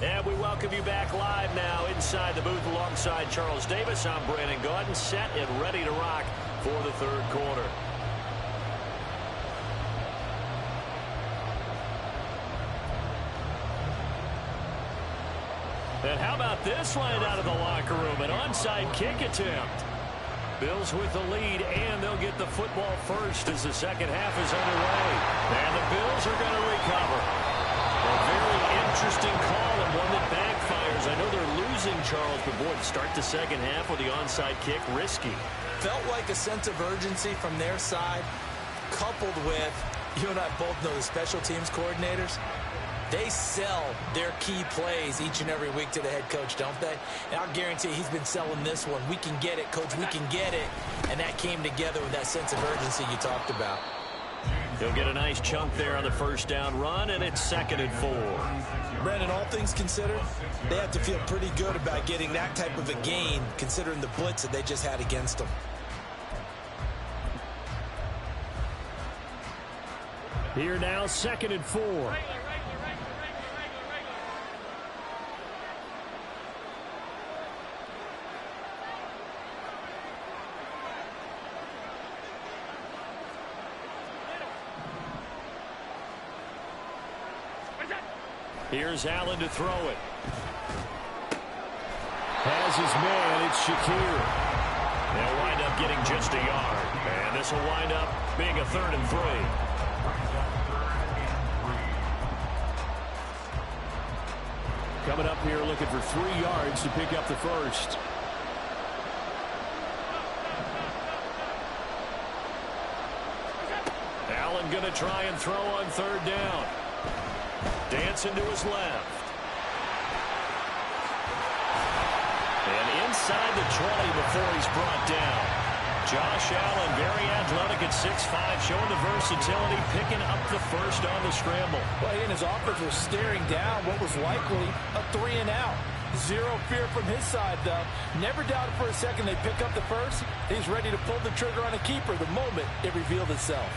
And we welcome you back live now inside the booth alongside Charles Davis. I'm Brandon Gaudin, set and ready to rock for the third quarter. And how about this line out of the locker room? An onside kick attempt. Bills with the lead, and they'll get the football first as the second half is underway. And the Bills are going to recover. A very interesting call and one that backfires. I know they're losing, Charles, but boy, to start the second half with the onside kick, risky. Felt like a sense of urgency from their side, coupled with, you and I both know the special teams coordinators. They sell their key plays each and every week to the head coach, don't they? And I'll guarantee he's been selling this one. We can get it, coach, we can get it. And that came together with that sense of urgency you talked about. He'll get a nice chunk there on the first down run, and it's 2nd and 4. Brandon, all things considered, they have to feel pretty good about getting that type of a gain, considering the blitz that they just had against them. Here now, 2nd and 4. Here's Allen to throw it. Has his man, it's Shakir. They'll wind up getting just a yard. And this will wind up being a 3rd and 3. Coming up here looking for 3 yards to pick up the first. Allen going to try and throw on 3rd down. Dancing to his left. And inside the 20 before he's brought down. Josh Allen, very athletic at 6'5", showing the versatility, picking up the first on the scramble. Well, he and his offense was staring down what was likely a 3-and-out. Zero fear from his side, though. Never doubted for a second they pick up the first. He's ready to pull the trigger on a keeper the moment it revealed itself.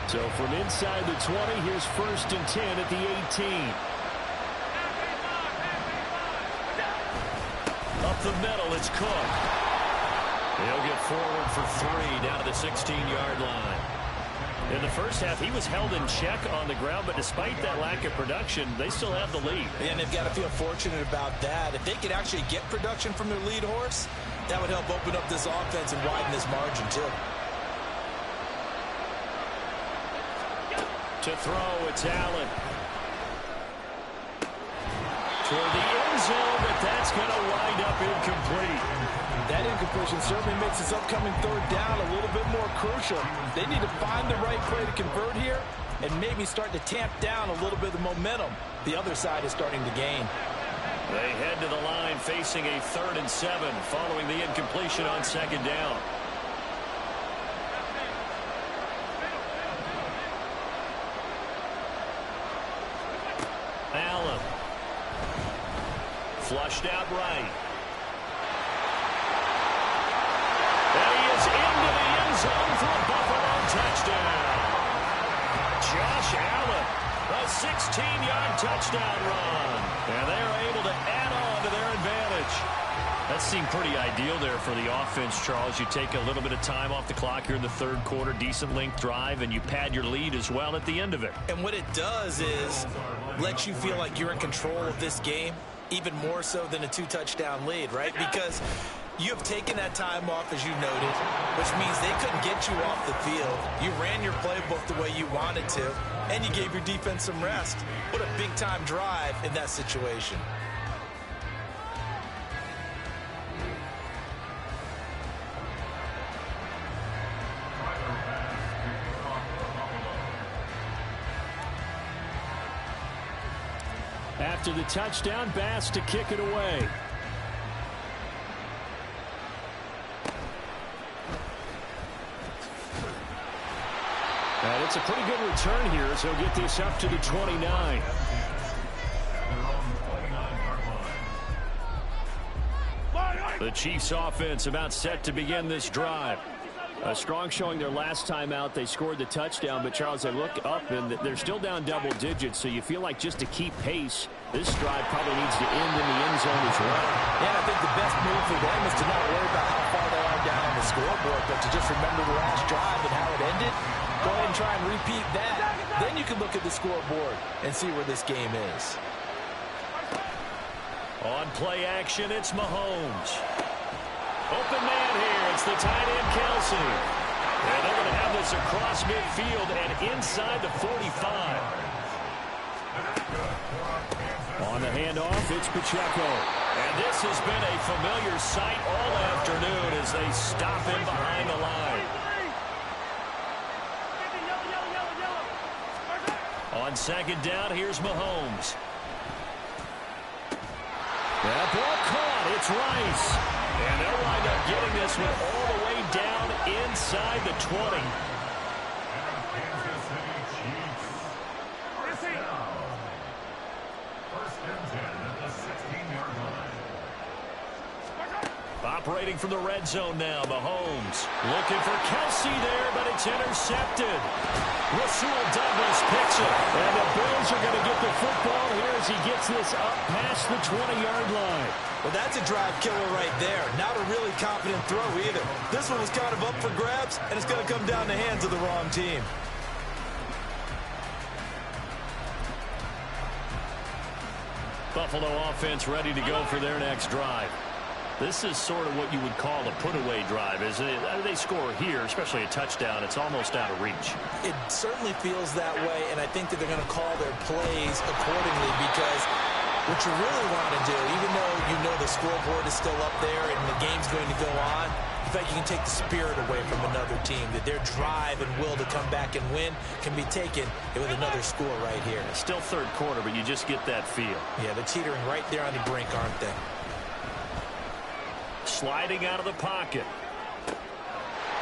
So from inside the 20, here's 1st and 10 at the 18. Up the middle, it's Cook. He'll get forward for 3 down to the 16-yard line. In the first half, he was held in check on the ground, but despite that lack of production, they still have the lead. And they've got to feel fortunate about that. If they could actually get production from their lead horse, That would help open up this offense and widen this margin, too. To throw, it's Allen. Toward the end zone, but that's going to wind up incomplete. That incompletion certainly makes this upcoming third down a little bit more crucial. They need to find the right play to convert here and maybe start to tamp down a little bit of momentum the other side is starting to gain. They head to the line facing a 3rd and 7 following the incompletion on 2nd down. Allen. Flushed out right. And he is into the end zone for a Buffalo touchdown. Josh Allen, a 16-yard touchdown run. And they are able to add on to their advantage. That seemed pretty ideal there for the offense, Charles. You take a little bit of time off the clock here in the 3rd quarter, decent length drive, and you pad your lead as well at the end of it. And what it does is let you feel like you're in control of this game, even more so than a 2-touchdown lead, right? Because you have taken that time off, as you noted, which means they couldn't get you off the field. You ran your playbook the way you wanted to, and you gave your defense some rest. What a big-time drive in that situation. After the touchdown, Bass to kick it away. And it's a pretty good return here, so he'll get this up to the 29. The Chiefs offense about set to begin this drive. Strong showing their last time out. They scored the touchdown, but Charles, they look up and they're still down double digits, so you feel like just to keep pace, this drive probably needs to end in the end zone as well. Yeah, I think the best move for them is to not worry about how far they are down on the scoreboard, but to just remember the last drive and how it ended. Go ahead and try and repeat that. Then you can look at the scoreboard and see where this game is. On play action, it's Mahomes. Open man here. It's the tight end, Kelsey. And they're going to have this across midfield and inside the 45. On the handoff, it's Pacheco. And this has been a familiar sight all afternoon as they stop him behind the line. On 2nd down, here's Mahomes. That ball caught. It's Rice. And they'll wind up getting this one all the way down inside the 20. Operating from the red zone now, Mahomes. Looking for Kelsey there, but it's intercepted. Rasul Douglas picks it. And the Bills are going to get the football here as he gets this up past the 20-yard line. Well, that's a drive killer right there. Not a really confident throw either. This one was kind of up for grabs, and it's going to come down the hands of the wrong team. Buffalo offense ready to go for their next drive. This is sort of what you would call a put-away drive, isn't it? They score here, especially a touchdown. It's almost out of reach. It certainly feels that way, and I think that they're going to call their plays accordingly because what you really want to do, even though you know the scoreboard is still up there and the game's going to go on, in fact, you can take the spirit away from another team, that their drive and will to come back and win can be taken with another score right here. It's still 3rd quarter, but you just get that feel. Yeah, they're teetering right there on the brink, aren't they? Sliding out of the pocket.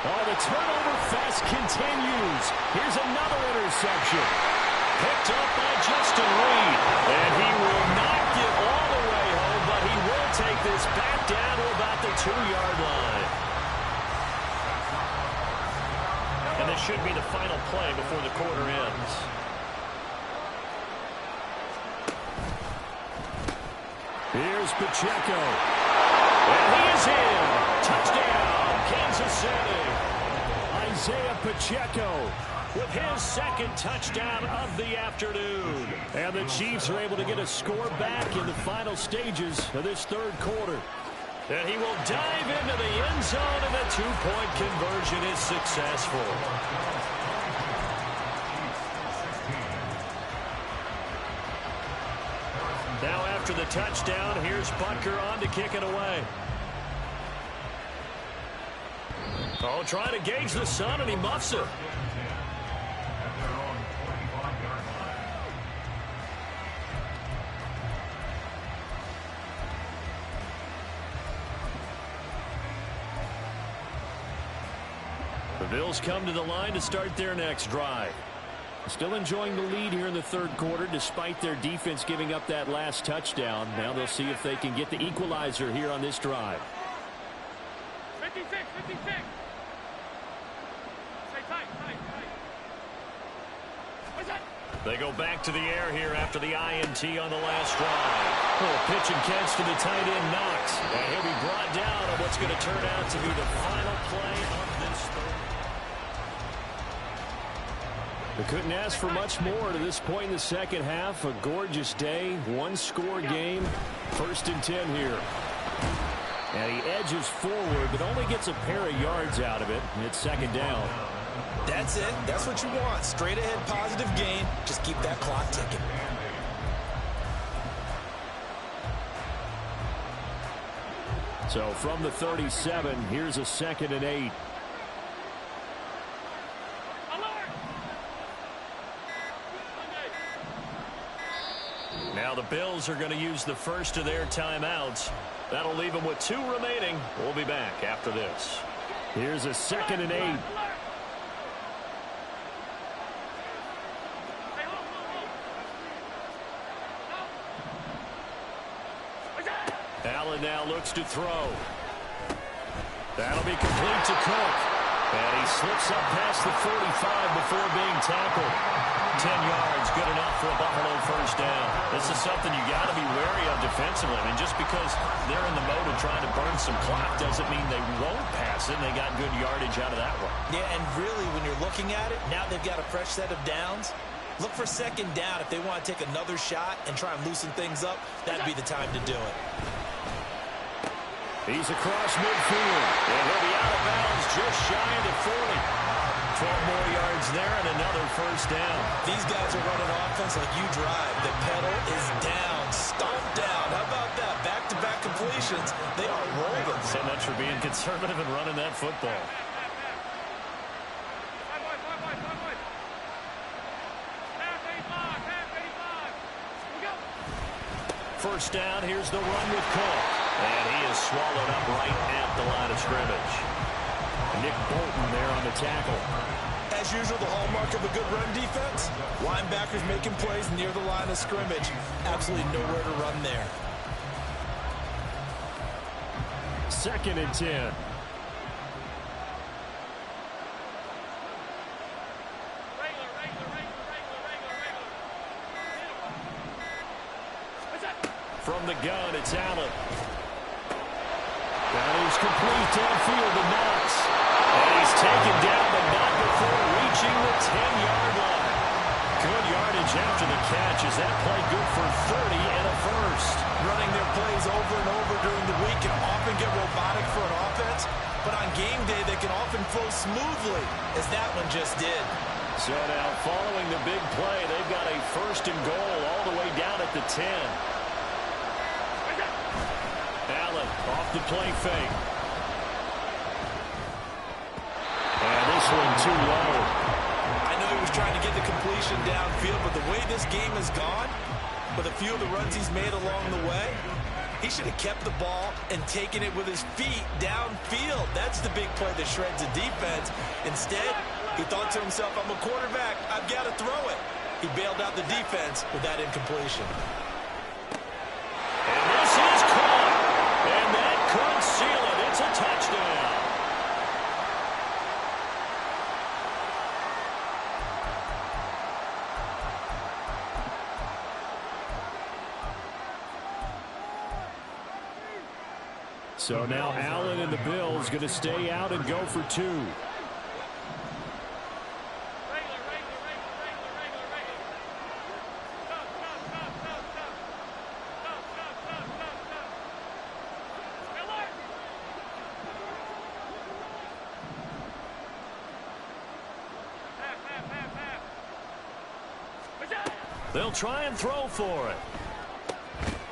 Oh, the turnover fest continues. Here's another interception. Picked up by Justin Reed. And he will not get all the way home, but he will take this back down to about the 2-yard line. And this should be the final play before the quarter ends. Here's Pacheco. And he is in. Touchdown, Kansas City. Isaiah Pacheco with his 2nd touchdown of the afternoon. And the Chiefs are able to get a score back in the final stages of this 3rd quarter. And he will dive into the end zone, and the two-point conversion is successful. Now after the touchdown, here's Butker on to kick it away. Oh, trying to gauge the sun, and he muffs it. The Bills come to the line to start their next drive. Still enjoying the lead here in the third quarter despite their defense giving up that last touchdown. Now they'll see if they can get the equalizer here on this drive. 56, 56. Stay tight. What's that? They go back to the air here after the INT on the last drive. Oh, pitch and catch to the tight end, Knox. And he'll be brought down on what's going to turn out to be the final play of this third. They couldn't ask for much more to this point in the second half. A gorgeous day, one-score game, 1st and 10 here. And he edges forward, but only gets a pair of yards out of it. And it's 2nd down. That's it. That's what you want. Straight ahead, positive gain. Just keep that clock ticking. So from the 37, here's a 2nd and 8. Now the Bills are going to use the first of their timeouts. That'll leave them with 2 remaining. We'll be back after this. Here's a 2nd and 8. Allen now looks to throw. That'll be complete to Cook. And he slips up past the 45 before being tackled. 10 yards, good enough for a Buffalo first down. This is something you got to be wary of defensively. I mean, just because they're in the mode of trying to burn some clock doesn't mean they won't pass it. And they got good yardage out of that one. Yeah, and really, when you're looking at it, now they've got a fresh set of downs. Look for 2nd down if they want to take another shot and try and loosen things up. That'd be the time to do it. He's across midfield. And he'll be out of bounds just shy of the 40. 12 more yards there and another first down. These guys are running offense like you drive. The pedal is down, stomped down. How about that? Back-to-back completions. They are rolling. So much for being conservative and running that football. First down, here's the run with Cook. And he is swallowed up right at the line of scrimmage. Nick Bolton there on the tackle. As usual, the hallmark of a good run defense, linebackers making plays near the line of scrimmage. Absolutely nowhere to run there. 2nd and 10. From the gun, it's Allen. That is complete downfield to Knox. And he's taken down, but not before reaching the 10-yard line. Good yardage after the catch. Is that play good for 30 and a first? Running their plays over and over during the week can often get robotic for an offense, but on game day they can often flow smoothly, as that one just did. So now following the big play, they've got a 1st and goal all the way down at the 10. Allen off the play fake. And this one too low. I know he was trying to get the completion downfield, but the way this game has gone, with a few of the runs he's made along the way, he should have kept the ball and taken it with his feet downfield. That's the big play that shreds the defense. Instead, he thought to himself, I'm a quarterback, I've got to throw it. He bailed out the defense with that incompletion. And this is caught. And that could seal it. It's a touchdown. So now Allen and the Bills going to stay out and go for 2. They'll try and throw for it.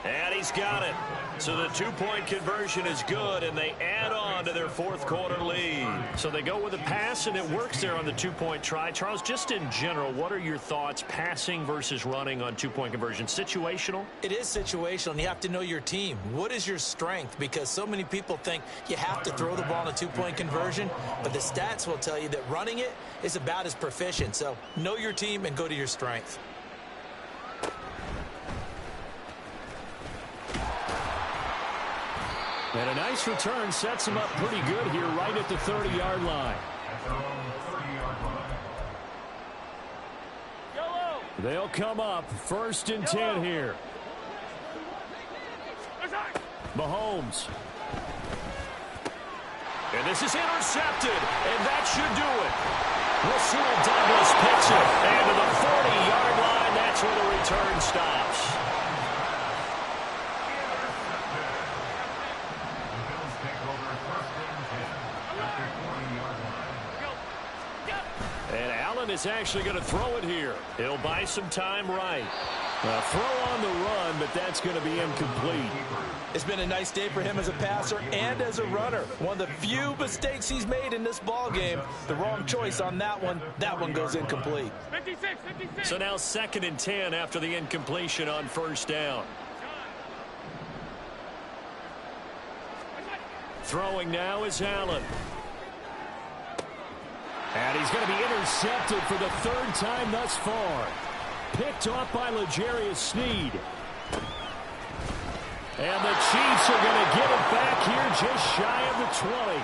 And he's got it. So the two-point conversion is good, and they add on to their fourth-quarter lead. So they go with a pass, and it works there on the two-point try. Charles, just in general, what are your thoughts passing versus running on two-point conversion? Situational? It is situational, and you have to know your team. What is your strength? Because so many people think you have to throw the ball in a two-point conversion, but the stats will tell you that running it is about as proficient. So know your team and go to your strength. And a nice return sets him up pretty good here right at the 30-yard line. They'll come up 1st and 10 here. Mahomes. And this is intercepted, and that should do it. Rasul Douglas picks it, and to the 40-yard line, that's where the return stops. And Allen is actually going to throw it here. He'll buy some time right. A throw on the run, but that's going to be incomplete. It's been a nice day for him as a passer and as a runner. One of the few mistakes he's made in this ball game. The wrong choice on that one. That one goes incomplete. 56. So now 2nd and 10 after the incompletion on 1st down. Throwing now is Allen. And he's going to be intercepted for the 3rd time thus far. Picked off by L'Jarius Sneed. And the Chiefs are going to get it back here just shy of the 20.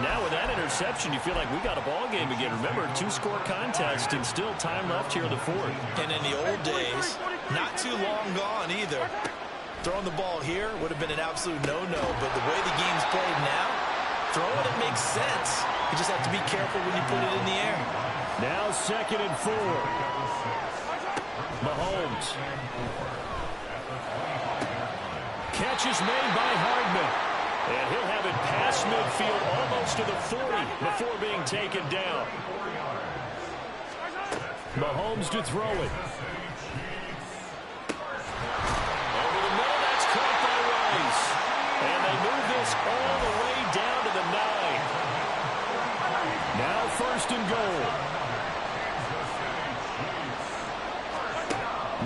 Now with that interception, you feel like we got a ball game again. Remember, 2-score contest and still time left here in the 4th. And in the old days, not too long gone either. Throwing the ball here would have been an absolute no-no, but the way the game's played now, throwing it makes sense. You just have to be careful when you put it in the air. Now 2nd and 4. Mahomes. Catch is made by Hardman. And he'll have it past midfield almost to the 40 before being taken down. Mahomes to throw it. Over the middle, that's caught by Rice. And they move this all the way down to the 9. Now 1st and goal.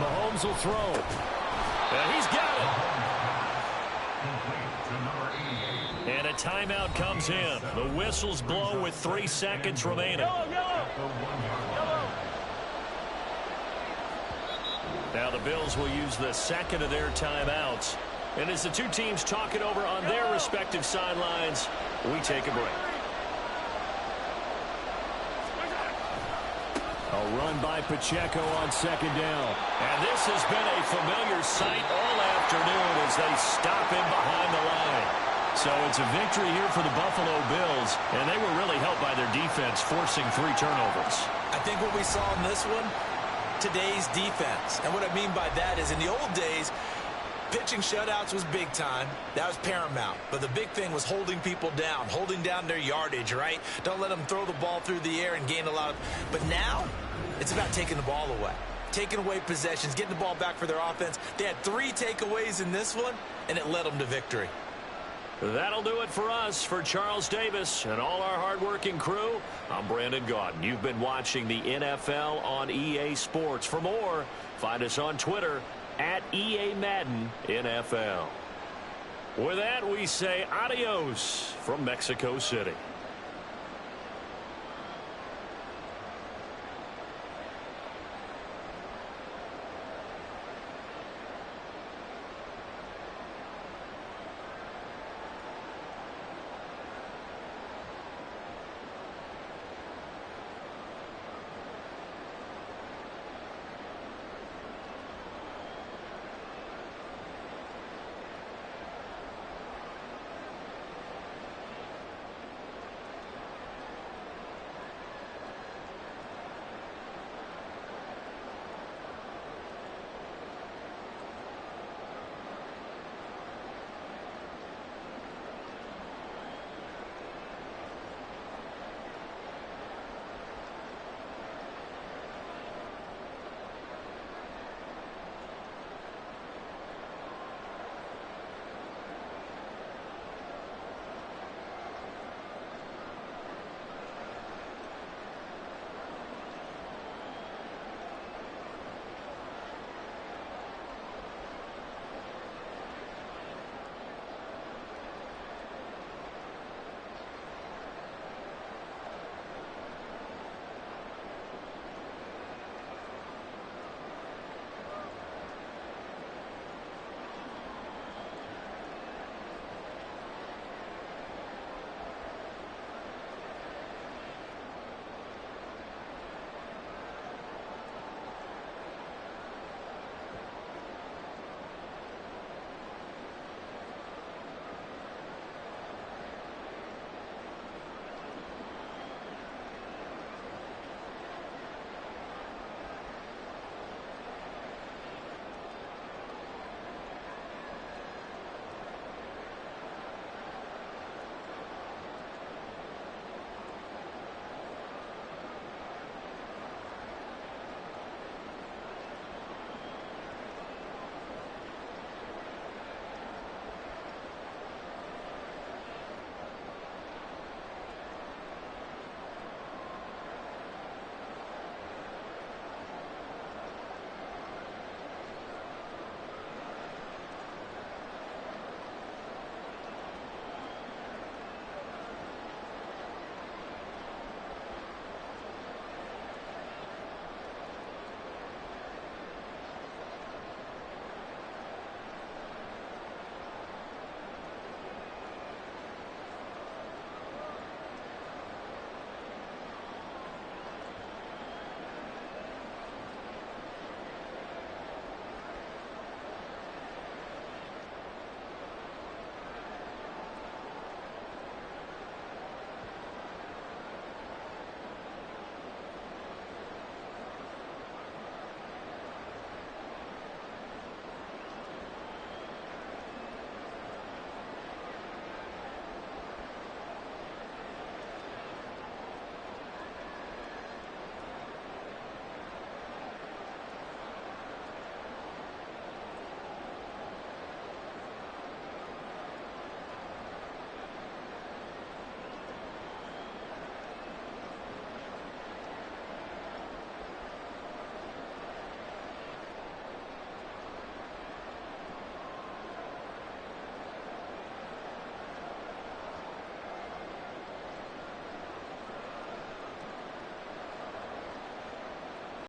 Mahomes will throw. And he's got it. And a timeout comes in. The whistles blow with 3 seconds remaining. Now the Bills will use the 2nd of their timeouts. And as the two teams talk it over on their respective sidelines, we take a break. A run by Pacheco on 2nd down. And this has been a familiar sight all afternoon as they stop him behind the line. So it's a victory here for the Buffalo Bills, and they were really helped by their defense forcing 3 turnovers. I think what we saw in this one, today's defense. And what I mean by that is in the old days, pitching shutouts was big time. That was paramount. But the big thing was holding people down, holding down their yardage, right? Don't let them throw the ball through the air and gain a lot of... But now, it's about taking the ball away. Taking away possessions, getting the ball back for their offense. They had 3 takeaways in this one, and it led them to victory. That'll do it for us. For Charles Davis and all our hardworking crew, I'm Brandon Gaudin. You've been watching the NFL on EA Sports. For more, find us on Twitter at EA Madden NFL. With that, we say adios from Mexico City.